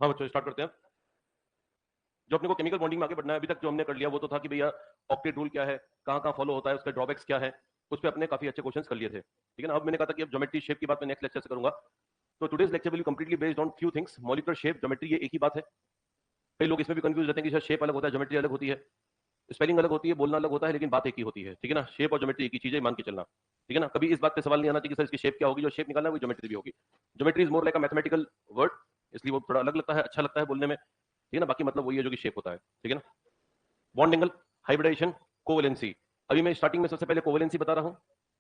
हाँ बच्चों स्टार्ट करते हैं। जो अपने को केमिकल बॉन्डिंग में आगे बढ़ना है, अभी तक जो हमने कर लिया वो तो था कि भैया ऑक्टेट रूल क्या है, कहाँ कहाँ फॉलो होता है, उसका ड्रॉबैक्स क्या है, उस पर अपने काफी अच्छे क्वेश्चंस कर लिए थे। ठीक है ना। अब मैंने कहा था कि अब ज्योमेट्री शेप की बात मैं नेक्स्ट लेक्चर से करूंगा। तो today's lecture will completely based on few things. Molecular shape, geometry, ये एक ही बात है। कई लोग इसमें भी कंफ्यूज रहते हैं कि शेप अलग होता है, ज्योमेट्री अलग होती है, स्पेलिंग अलग होती है, बोलना अलग होता है, लेकिन बात एक ही होती है। ठीक है ना। शेप और ज्योमेट्री एक ही चीज है, मान के चलना। ठीक है ना। कभी इस बात पे सवाल नहीं आना चाहिए कि सर इसकी शेप क्या होगी, जो शेप निकालना है वो ज्योमेट्री भी होगी। Geometry is more like a mathematical word, इसलिए वो थोड़ा अलग लगता है, अच्छा लगता है बोलने में। ठीक है ना। बाकी मतलब वही है जो कि शेप होता है। ठीक है ना। Bond angle, hybridization, covalency. अभी मैं स्टार्टिंग में सबसे पहले कोवेलेंसी बता रहा हूँ।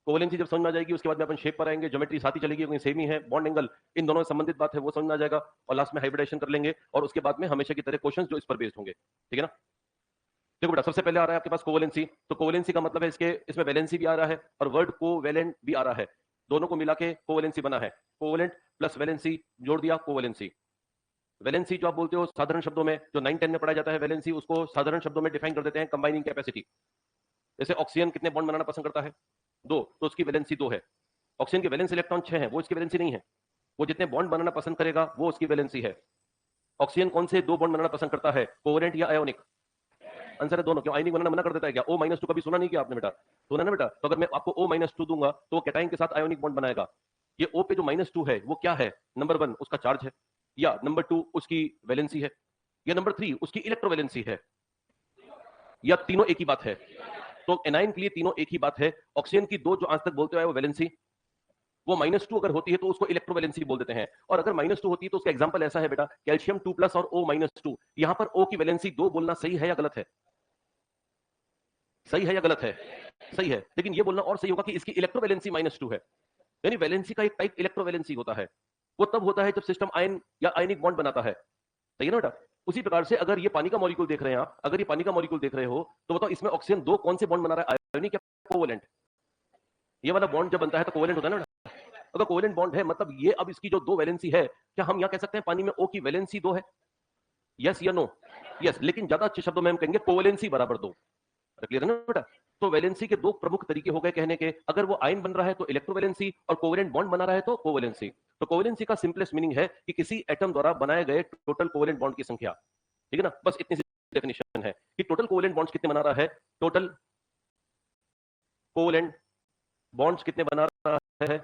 कोवेलेंसी जब समझ में आ जाएगी उसके बाद में अपन शेप पर आएंगे, ज्योमेट्री साथ ही चलेगी क्योंकि सेम ही है। बॉन्ड एंगल इन दोनों से संबंधित बात है वो समझ में आ जाएगा, और लास्ट में हाइब्रिडाइजेशन कर लेंगे, और उसके बाद में हमेशा की तरह क्वेश्चंस जो इस पर बेस्ड होंगे। ठीक है ना। देखो बेटा, सबसे पहले आ रहा है आपके पास कोवेलेंसी। तो कोवेलेंसी का मतलब है इसके इसमें वैलेंसी भी आ रहा है और वर्ड कोवेलेंट भी आ रहा है, दोनों को मिला के कोवेलेंसी बना है। कोवेलेंट प्लस वैलेंसी जोड़ दिया कोवेलेंसी। वैलेंसी जो आप बोलते हो साधारण शब्दों में, जो 9-10 में पढ़ा जाता है वैलेंसी, उसको साधारण शब्दों में डिफाइन कर देते हैं कंबाइनिंग कैपेसिटी। जैसे ऑक्सीजन कितने बॉन्ड बनाना पसंद करता है? 2, तो उसकी वैलेंसी 2 है। ऑक्सीजन के वैलेंस इलेक्ट्रॉन 6 है, वो इसकी वैलेंसी नहीं है। वो जितने बॉन्ड बनाना पसंद करेगा वो उसकी वैलेंसी है। ऑक्सीजन कौन से 2 बॉन्ड बनाना पसंद करता है, कोवेलेंट या आयोनिक? आंसर है दोनों। क्यों, आयनिक बनाना मना कर देता है क्या? O-2 कभी सुना नहीं किया आपने बेटा? सुना ना बेटा। तो अगर मैं आपको O-2 दूंगा तो वो कैटायन के साथ आयोनिक बॉन्ड बनाएगा। ये O पे जो -2 है वो क्या है? नंबर 1 उसका चार्ज है, या नंबर 2 उसकी वैलेंसी है, या नंबर 3 उसकी इलेक्ट्रोवैलेंसी है, या तीनों एक ही बात है? तो एनाइन के लिए तीनों एक ही बात है। ऑक्सीजन की 2 जो आज तक बोलते हुए वो वैलेंसी, वो -2 अगर होती है तो उसको इलेक्ट्रोवैलेंसी बोल देते हैं। और अगर -2 होती है तो उसका एग्जांपल ऐसा है बेटा, कैल्शियम 2+ और O-2। यहां पर O की वैलेंसी 2 बोलना सही है या गलत है? सही है या गलत है? सही है। लेकिन ये बोलना और सही होगा कि इसकी इलेक्ट्रोवैलेंसी -2 है। यानी वैलेंसी का एक टाइप इलेक्ट्रोवैलेंसी होता है। वो तब होता है जब सिस्टम आयन या आयनिक बॉन्ड बनाता है। सही है ना बेटा। उसी प्रकार से अगर ये पानी का मॉलिक्यूल देख रहे हैं आप, अगर ये पानी का मॉलिक्यूल देख रहे हो तो बताओ इसमें ऑक्सीजन 2 कौन से बॉन्ड बना रहा है, आयनिक या कोवेलेंट? ये वाला बॉन्ड जब बनता है तो कोवेलेंट होता है ना बेटा। अगर कोवेलेंट बॉन्ड है मतलब ये, अब इसकी जो 2 वैलेंसी है, क्या हम यहां कह सकते हैं पानी में O की वैलेंसी 2 है? यस या नो? यस। लेकिन ज्यादा अच्छे शब्दों में हम कहेंगे कोवेलेंसी बराबर 2। क्लियर है ना बेटा। तो वैलेंसी के 2 प्रमुख तरीके हो गए कहने के। अगर वो आयन बन रहा है तो इलेक्ट्रोवैलेंसी, और कोवेलेंट बॉन्ड बना रहा है तो कोवेलेंसी। तो कोवेलेंसी का सिंपलेस्ट मीनिंग है कि किसी एटम द्वारा बनाए गए टोटल कोवेलेंट बॉन्ड की संख्या। ठीक है ना। बस इतनी सी डेफिनेशन है कि टोटल कोवेलेंट बॉन्ड्स कितने बना रहा है, टोटल कोवेलेंट बॉन्ड्स कितने बना रहा है,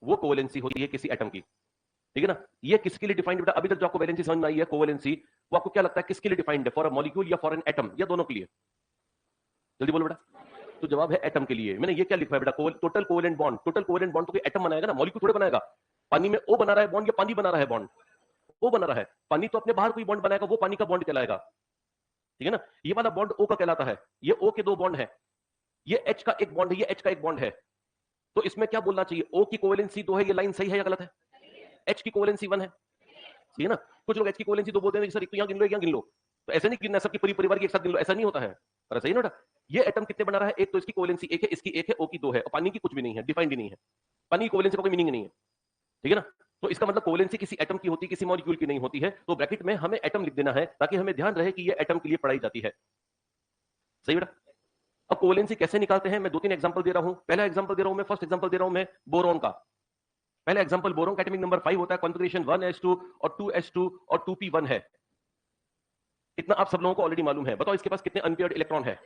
वो कोवेलेंसी होती है किसी एटम की। ठीक है ना। ये किसके लिए डिफाइंड बेटा? अभी तक जो आपको वैलेंसी समझ में आई है कोवेलेंसी, वो आपको क्या लगता है किसके लिए डिफाइंड है? फॉर अ मॉलिक्यूल या फॉर एन एटम, या दोनों के लिए? जल्दी बोलो बेटा। तो जवाब है एटम के लिए। मैंने ये क्या लिखा है बेटा, total covalent bond. Total covalent bond तो कोई एटम बनाएगा ना, मॉलिक्यूल थोड़े बनाएगा। पानी में O बना रहा है बॉन्ड, या पानी बना रहा है बॉन्ड? O बना रहा है। पानी तो अपने बाहर कोई बॉन्ड बनाएगा, वो पानी का बॉन्ड कहलाएगा। ठीक है ना। ये वाला बॉन्ड O का कहलाता है। ये O के 2 बॉन्ड है, ये H का एक बॉन्ड है, ये H का एक बॉन्ड है। तो इसमें क्या बोलना चाहिए, O की कोवेलेंसी 2 है, ये लाइन सही है या गलत है? H की कोवेलेंसी 1 है। सही है ना। कुछ लोग H की कोवेलेंसी 2 बोलते हैं सर एक तो यहाँ गिन लो, एक यहाँ गिन लो। तो ऐसे नहीं गिनना, सबकी पूरी परिवार की एक साथ गिन लो, ऐसा नहीं होता है। अरे सही ना बेटा। ये एटम कितने बना रहा है, एक तो इसकी कोवेलेंसी 1 है, इसकी 1 है, O की 2 है, और पानी की कुछ भी नहीं है, डिफाइंड ही नहीं है। पानी की कोवेलेंसी का कोई मीनिंग नहीं है। ठीक है ना। तो इसका मतलब कोवेलेंसी किसी एटम की होती है, किसी मॉलिक्यूल की नहीं होती है। तो ब्रैकेट में हमें एटम लिख देना है ताकि हमें ध्यान रहे कि ये एटम के लिए पढ़ाई जाती है। सही बेटा। अब कोवेलेंसी कैसे निकालते हैं, मैं 2-3 एग्जांपल दे रहा हूं। पहला एग्जांपल दे रहा हूं मैं, फर्स्ट एग्जांपल दे रहा हूं मैं बोरोन का। पहला एग्जांपल बोरोन का एटॉमिक नंबर 5 होता है, कॉन्फ़िगरेशन 1s2 और 2s2 और 2p1 है। इतना आप सब लोगों को ऑलरेडी मालूम है। बताओ इसके पास कितने अनपेयर्ड इलेक्ट्रॉन है?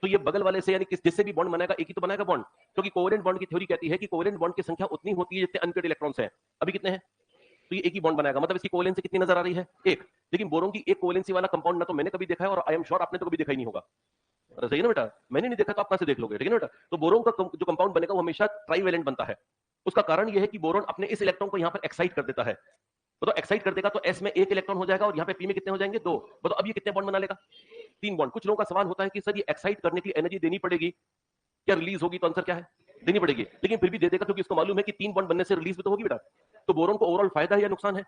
तो ये बगल वाले से यानी किस जिससे भी बॉन्ड बनाएगा एक ही तो बनाएगा बॉन्ड, क्योंकि कोवेलेंट बॉन्ड की थ्योरी कहती है कि कोवेलेंट बॉन्ड की संख्या उतनी होती है जितने अनपेयर्ड इलेक्ट्रॉन्स हैं। अभी कितने हैं? तो ये एक ही बॉन्ड बनाएगा, मतलब इसकी कोवेलेंसी कितनी नजर आ रही है, एक। लेकिन बोरोन की एक कोवेलेंसी वाला कंपाउंड ना तो मैंने कभी देखा है, और आई एम श्योर आपने तो कभी देखा ही नहीं होगा। अरे सही है ना बेटा। मैंने नहीं देखा तो आप कहां से देख लोगे। ठीक है ना बेटा। तो बोरोन का जो कंपाउंड बनेगा वो हमेशा ट्राइवेलेंट बनता है। उसका कारण यह है कि बोरोन अपने इस इलेक्ट्रॉन को यहां पर एक्साइट कर देता है। तो एक्साइट कर देगा तो S में एक इलेक्ट्रॉन हो जाएगा, और यहाँ पे P में कितने हो जाएंगे, 2। बताओ अब ये कितने बॉन्ड बना लेगा, 3 बॉन्ड। कुछ लोगों का सवाल होता है कि सर ये एक्साइट करने की एनर्जी देनी पड़ेगी, क्या रिलीज होगी? तो आंसर क्या है, देनी पड़ेगी। लेकिन फिर भी दे देगा क्योंकि उसको मालूम है कि 3 बॉन्ड बनने से रिलीज भी तो होगी बेटा। तो बोरोन को ओवरऑल फायदा है या नुकसान है?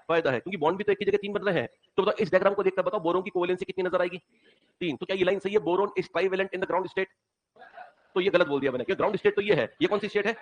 फायदा है, क्योंकि बॉन्ड भी तो एक ही जगह 3 बन रहे हैं। तो बताओ इस डायग्राम को देखकर बताओ बोरोन की कोवेलेंसी कितनी नजर आएगी, 3। तो क्या ये लाइन सही है, boron is trivalent in the ground state? तो ये गलत बोल दिया मैंने, क्योंकि ग्राउंड स्टेट तो ये है, ये कौन सी स्टेट है?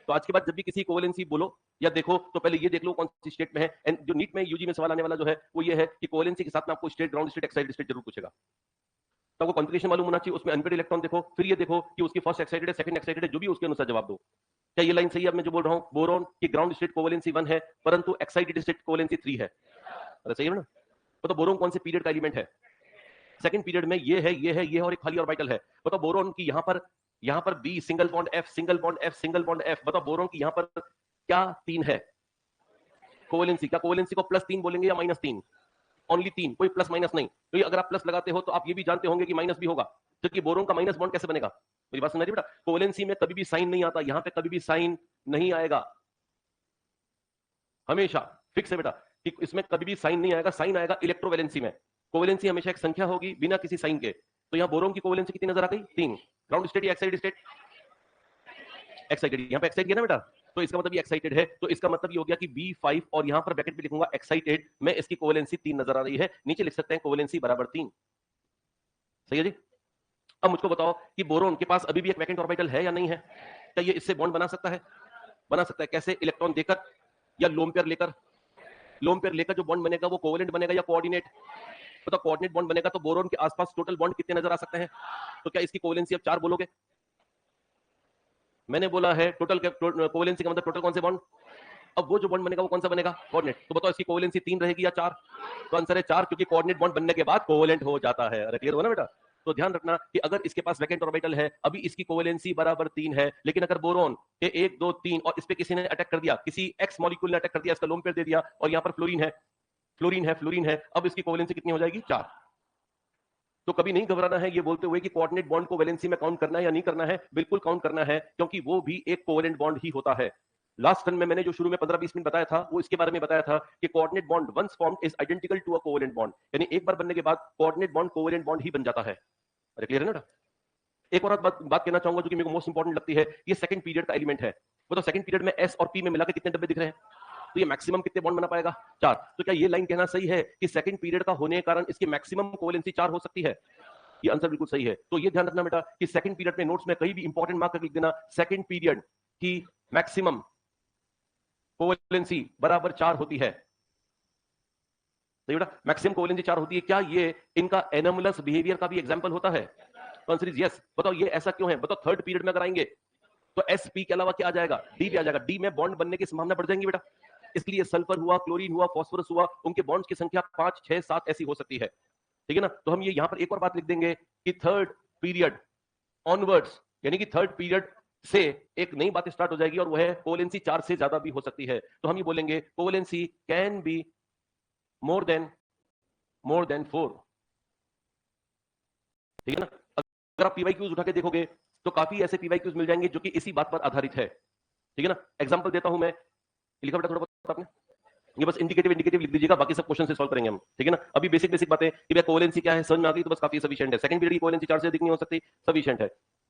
तो आज के बाद जब भी किसी कोवेलेंसी बोलो या देखो तो पहले ये देख लो कौन सी स्टेट में है। एंड जो नीट में यूजी में सवाल आने वाला जो है वो ये है कि कोवेलेंसी के साथ में आपको state, ground state, excited state जरूर पूछेगा। तो आपको कॉन्फ़िगरेशन मालूम होना चाहिए, उसमें अनपेयर्ड इलेक्ट्रॉन देखो, फिर ये देखो कि उसकी फर्स्ट एक्साइटेड है, सेकंड एक्साइटेड है, जो भी उसके अनुसार जवाब दो। क्या ये लाइन सही है? अब मैं जो बोल रहा हूं, बोरोन की ग्राउंड स्टेट कोवेलेंसी 1 है, परंतु एक्साइटेड स्टेट कोवेलेंसी 3 है। अरे सही है ना? बताओ बोरोन कौन से पीरियड का एलिमेंट है? सेकंड पीरियड में ये है, ये है, ये है और एक खाली ऑर्बिटल है। बताओ बोरोन की यहां पर B single bond F single bond F single bond F. बताओ बोरोन की यहां पर क्या 3 है? कोवेलेंसी। क्या कोवेलेंसी को +3 बोलेंगे या -3? ओनली 3, कोई प्लस माइनस नहीं। तो ये अगर आप प्लस लगाते हो तो आप ये भी जानते होंगे कि माइनस भी होगा, क्योंकि बोरोन का माइनस बॉन्ड कैसे बनेगा? मेरी बात समझ रही बेटा? कोवेलेंसी में कभी भी साइन नहीं आता, यहां पे कभी भी साइन नहीं आएगा, हमेशा फिक्स है बेटा कि इसमें कभी भी साइन नहीं आएगा। साइन आएगा इलेक्ट्रोवैलेंसी में। कोवेलेंसी हमेशा एक संख्या होगी बिना किसी साइन के। तो यहां बोरोन की कोवेलेंसी कितनी नजर आ गई? 3। ग्राउंड स्टेट या एक्साइटेड स्टेट? एक्साइटेड। यहां पे एक्साइट किया ना बेटा, तो इसका मतलब ये एक्साइटेड है। तो इसका मतलब ये हो गया कि B5 और यहां पर ब्रैकेट में लिखूंगा एक्साइटेड में, इसकी कोवेलेंसी 3 नजर आ रही है। नीचे लिख सकते हैं कोवेलेंसी बराबर 3। सही है जी? अब मुझको बताओ कि बोरोन के पास अभी भी एक वैकेंट ऑर्बिटल है या नहीं है? क्या ये इससे बॉन्ड बना सकता है? बना सकता है। कैसे? इलेक्ट्रॉन देकर या लोन पेयर लेकर? लोन पेयर लेकर जो बॉन्ड बनेगा वो कोवेलेंट बनेगा या कोऑर्डिनेट? तो कोऑर्डिनेट बॉन्ड बनेगा। तो बोरोन के आसपास टोटल बॉन्ड कितने नजर आ सकते हैं? तो क्या इसकी कोवेलेंसी अब 4 बोलोगे? मैंने बोला है टोटल कोवेलेंसी का मतलब टोटल कौन से बॉन्ड? अब वो जो बॉन्ड बनेगा वो कौन सा बनेगा? कोऑर्डिनेट। तो बताओ इसकी कोवेलेंसी 3 रहेगी या 4? तो आंसर है 4, क्योंकि कोऑर्डिनेट बॉन्ड बनने के बाद कोवेलेंट हो जाता है। अरे क्लियर हो ना बेटा? तो ध्यान रखना कि अगर इसके पास वैकेंट ऑर्बिटल है, अभी इसकी कोवेलेंसी बराबर 3 है, लेकिन अगर बोरोन के 1 2 3 और इस पे किसी ने अटैक कर दिया, किसी एक्स मॉलिक्यूल ने अटैक कर दिया, इसका लोन पेयर दे दिया और यहां पर फ्लोरीन है, फ्लोरीन है, फ्लोरीन है, अब इसकी कोवेलेंसी कितनी हो जाएगी? 4। तो कभी नहीं घबराना है ये बोलते हुए कि कोऑर्डिनेट बॉन्ड को वैलेंसी में काउंट करना है या नहीं करना है। बिल्कुल काउंट करना है, क्योंकि वो भी एक कोवेलेंट बॉन्ड ही होता है। लास्ट सन में मैंने जो शुरू में 15-20 मिनट बताया था, वो इसके बारे में बताया था कि coordinate bond once formed is identical to a covalent bond, यानी एक बार बनने के बाद कोऑर्डिनेट बॉन्ड कोवेलेंट बॉन्ड ही बन जाता है। अरे क्लियर है ना? एक और बात कहना चाहूंगा जो कि मेरे को मोस्ट इंपॉर्टेंट लगती है, ये सेकंड पीरियड का एलिमेंट है। वो तो सेकंड पीरियड में एस और पी में मिलाकर कितने डब्बे दिख रहे हैं? तो ये मैक्सिमम कितने बॉन्ड बना पाएगा? 4। तो क्या ये लाइन कहना सही है कि सेकंड पीरियड का होने के कारण इसकी मैक्सिमम कोवेलेंसी 4 हो सकती है? ये आंसर बिल्कुल सही है। तो ये ध्यान रखना बेटा कि सेकंड पीरियड में नोट्स में कहीं भी इंपॉर्टेंट मार्क करके लिख देना, सेकंड पीरियड की मैक्सिमम कोवेलेंसी बराबर 4 होती है। सही बेटा? मैक्सिमम कोवेलेंसी 4 होती है। क्या ये इनका एनोमलस बिहेवियर का भी एग्जांपल होता है? तो आंसर इज यस। बताओ ये ऐसा क्यों है? बताओ थर्ड पीरियड में अगर आएंगे तो एसपी के अलावा क्या आ जाएगा? डी भी आ जाएगा। डी में बॉन्ड बनने की संभावना बढ़ जाएगी बेटा। इसलिए सल्फर हुआ, क्लोरीन हुआ, फास्फोरस हुआ, उनके बॉन्ड्स की संख्या 5 6 7 ऐसी हो सकती है। ठीक है ना? तो हम ये यहां पर एक और बात लिख देंगे कि थर्ड पीरियड ऑनवर्ड्स, यानी कि थर्ड पीरियड से एक नई बात स्टार्ट हो जाएगी और वह है कोवेलेंसी 4 से ज्यादा भी हो सकती है। तो हम ये बोलेंगे covalency can be more than 4। ठीक है ना? अगर आप पीवाईक्यूज उठा के देखोगे तो काफी ऐसे पीवाईक्यूज मिल जाएंगे जो कि इसी बात पर आधारित है। ठीक है ना? एग्जांपल देता हूं मैं, लिखा बेटा थोड़ा बहुत आपने, ये बस इंडिकेटिव लिख दीजिएगा, बाकी सब क्वेश्चन से सॉल्व करेंगे हम। ठीक है ना? अभी बेसिक बातें कि भाई कोवेलेंसी क्या है समझ में आ गई तो बस काफी सफिशिएंट है। सेकंड पीरियड की कोवेलेंसी 4 से अधिक नहीं हो सकती, सफिशिएंट है।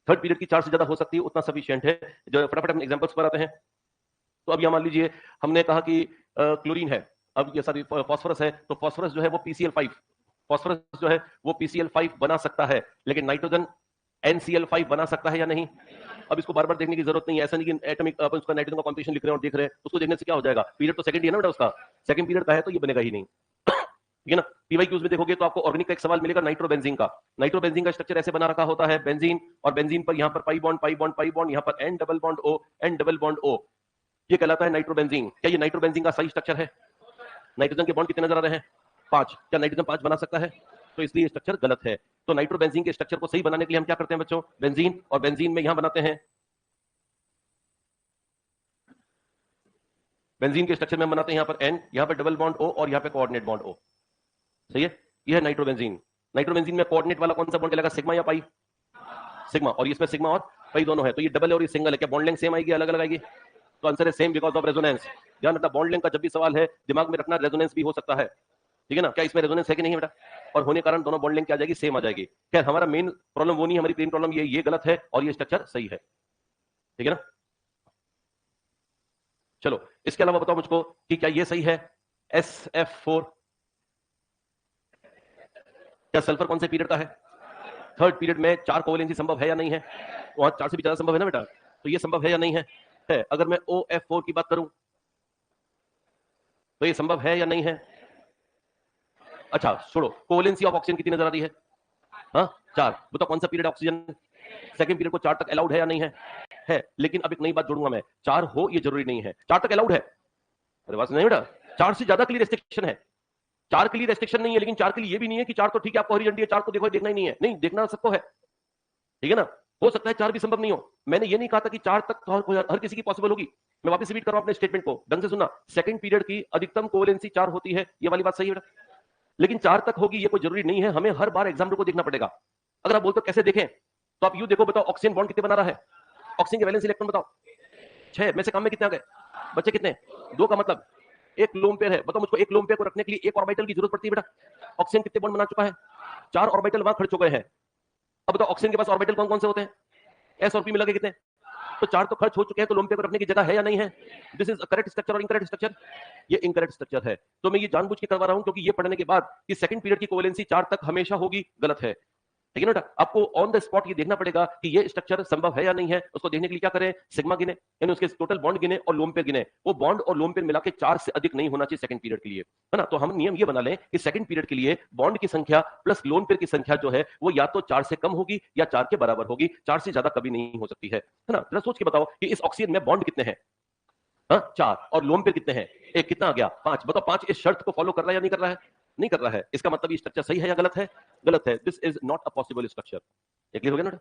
थर्ड पीरियड की 4 से ज्यादा हो सकती है, उतना सफिशिएंट है। जो फटाफट हम एग्जांपल्स पर आते हैं। तो अब यहां मान लीजिए हमने कहा कि क्लोरीन है, अब ये सॉरी फास्फोरस है, तो फास्फोरस जो है वो PCl5, फास्फोरस जो है वो PCl5 बना सकता है, लेकिन नाइट्रोजन NCl5 बना सकता है या नहीं? अब इसको बार बार देखने की जरूरत नहीं है। ऐसा नहीं कि एटॉमिक अपन उसका नाइट्रोजन का कॉम्बिनेशन लिख रहे हैं और देख रहे हैं, उसको देखने से क्या हो जाएगा? पीरियड तो सेकंड ही है ना बेटा उसका, सेकंड पीरियड का है तो ये बनेगा ही नहीं। ठीक है ना? पीवाईक्यूज में देखोगे तो आपको ऑर्गेनिक का एक सवाल मिलेगा नाइट्रोबेंजीन का। नाइट्रोबेंजीन का स्ट्रक्चर ऐसे बना रखा होता है, बेंजीन और बेंजीन पर यहां पर pi bond pi bond pi bond, यहां पर N double bond O N double bond O, ये कहलाता है नाइट्रोबेंजीन। क्या ये नाइट्रोबेंजीन का सही स्ट्रक्चर है? नाइट्रोजन के बॉन्ड कितने नजर आ रहे हैं? 5। क्या नाइट्रोजन 5 बना सकता है? तो इसलिए स्ट्रक्चर गलत है। तो नाइट्रोबेंजीन के स्ट्रक्चर को सही बनाने के लिए हम क्या करते हैं बच्चों? बेंजीन, और बेंजीन में यहां बनाते हैं, बेंजीन के स्ट्रक्चर में हम बनाते हैं यहां पर N, यहां पर डबल बॉन्ड O और यहां पे कोऑर्डिनेट बॉन्ड O। सही है? यह है नाइट्रोबेंजीन। नाइट्रोबेंजीन में कोऑर्डिनेट वाला कौन सा बॉन्ड कहलाएगा? सिग्मा या पाई? सिग्मा। और इसमें सिग्मा और पाई दोनों है, तो ये डबल है और ये सिंगल है। क्या बॉन्ड लेंथ सेम आएगी अलग अलग आएगी? तो आंसर है सेम बिकॉज ऑफ रेजोनेंस। ध्यान रखना बॉन्ड लेंथ का जब भी सवाल है दिमाग में रखना रेजोनेंस भी हो सकता है। ठीक है ना? क्या इसमें रेजोनेंस है कि नहीं बेटा? और होने कारण दोनों बॉन्ड लेंथ क्या आ जाएगी? सेम आ जाएगी। खैर हमारा मेन प्रॉब्लम वो नहीं, हमारी मेन प्रॉब्लम ये गलत है और ये स्ट्रक्चर सही है। ठीक है ना? चलो इसके अलावा बताओ मुझको कि क्या ये सही है? SF4, क्या सल्फर कौन से पीरियड का है? थर्ड पीरियड में 4 कोवेलेंसी संभव है या नहीं है? वहां 4 से भी ज्यादा संभव है ना बेटा? तो ये संभव है या नहीं है? है। अगर मैं OF4 की बात करूं तो ये संभव है या नहीं है? अच्छा छोड़ो, कोवेलेंसी ऑफ ऑक्सीजन कितनी नजर आ रही है? हाँ 4। बताओ कौन सा पीरियड ऑक्सीजन सेकंड पीरियड को 4 तक अलाउड है या नहीं है? है। लेकिन अब एक नई बात जोड़ूंगा मैं, 4 हो ये जरूरी नहीं है, 4 तक अलाउड है। अरे बात नहीं बेटा, 4 से ज्यादा के लिए रेस्ट्रिक्शन है। चार के लिए रेस्ट्रिक्शन नहीं है, लेकिन चार के लिए ये भी नहीं है कि चार तो ठीक है, आपको हरी झंडी है, चार को देखो, देखना ही नहीं है, नहीं, देखना सबको है, ठीक है ना। हो सकता है चार भी संभव नहीं हो, मैंने ये नहीं कहा था कि चार तक तो हर किसी की पॉसिबल होगी। मैं वापस रिपीट कर रहा हूं अपने स्टेटमेंट को, ढंग से सुनना। सेकंड पीरियड की अधिकतम कोवेलेंसी चार होती है, ये वाली बात सही है बेटा, लेकिन चार तक होगी ये कोई जरूरी नहीं है, हमें हर बार एग्जाम्पल को देखना पड़ेगा। अगर आप बोलते हो कैसे देखें, तो आप यू देखो, बताओ ऑक्सीजन बॉन्ड कितने बना रहा है, ऑक्सीजन के वैलेंस इलेक्ट्रॉन बताओ, 6 में से काम में कितने आ गए, बच्चे कितने, 2 का मतलब 1 लोन पेयर है, बताओ मुझको 1 लोन पेयर को रखने के लिए 1 ऑर्बिटल की जरूरत पड़ती है बेटा। ऑक्सीजन कितने बॉन्ड बना चुका है, 4 ऑर्बिटल वहां खर्च हो गए हैं। अब बताओ ऑक्सीजन के पास ऑर्बिटल कौन कौन से होते हैं, एस और पी मिला के कितने, तो 4 तो खर्च हो चुके हैं, तो लोन पेयर को रखने की जगह है या नहीं है। This is a correct structure और इनकरेक्ट स्ट्रक्चर, ये इनकरेक्ट स्ट्रक्चर है। तो मैं ये जानबूझ के करवा रहा हूं क्योंकि ये पढ़ने के बाद कि सेकंड पीरियड की कोवेलेंसी 4 तक हमेशा होगी, गलत है, ठीक है ना। आपको ऑन द स्पॉट ये देखना पड़ेगा कि ये स्ट्रक्चर संभव है या नहीं है। उसको देखने के लिए क्या करें, सिग्मा गिने, यानी उसके टोटल बॉन्ड गिने और लोन पेयर गिने, वो बॉन्ड और लोन पेयर मिला के 4 से अधिक नहीं होना चाहिए सेकंड पीरियड के लिए, है ना। तो हम नियम ये बना लें कि सेकंड पीरियड के लिए बॉन्ड की संख्या प्लस लोन पेयर की संख्या जो है वो या तो 4 से कम होगी या 4 के बराबर होगी, 4 से ज्यादा कभी नहीं हो सकती है ना। जरा सोच के बताओ कि इस ऑक्सीजन में बॉन्ड कितने हैं, 4, और लोन पेयर कितने हैं, एक, कितना आ गया 5। बताओ 5 इस शर्त को फॉलो कर रहा है या नहीं कर रहा है, नहीं कर रहा है। इसका मतलब ये स्ट्रक्चर सही है या गलत है, गलत है। This is not a possible structure. Clear हो गया ना।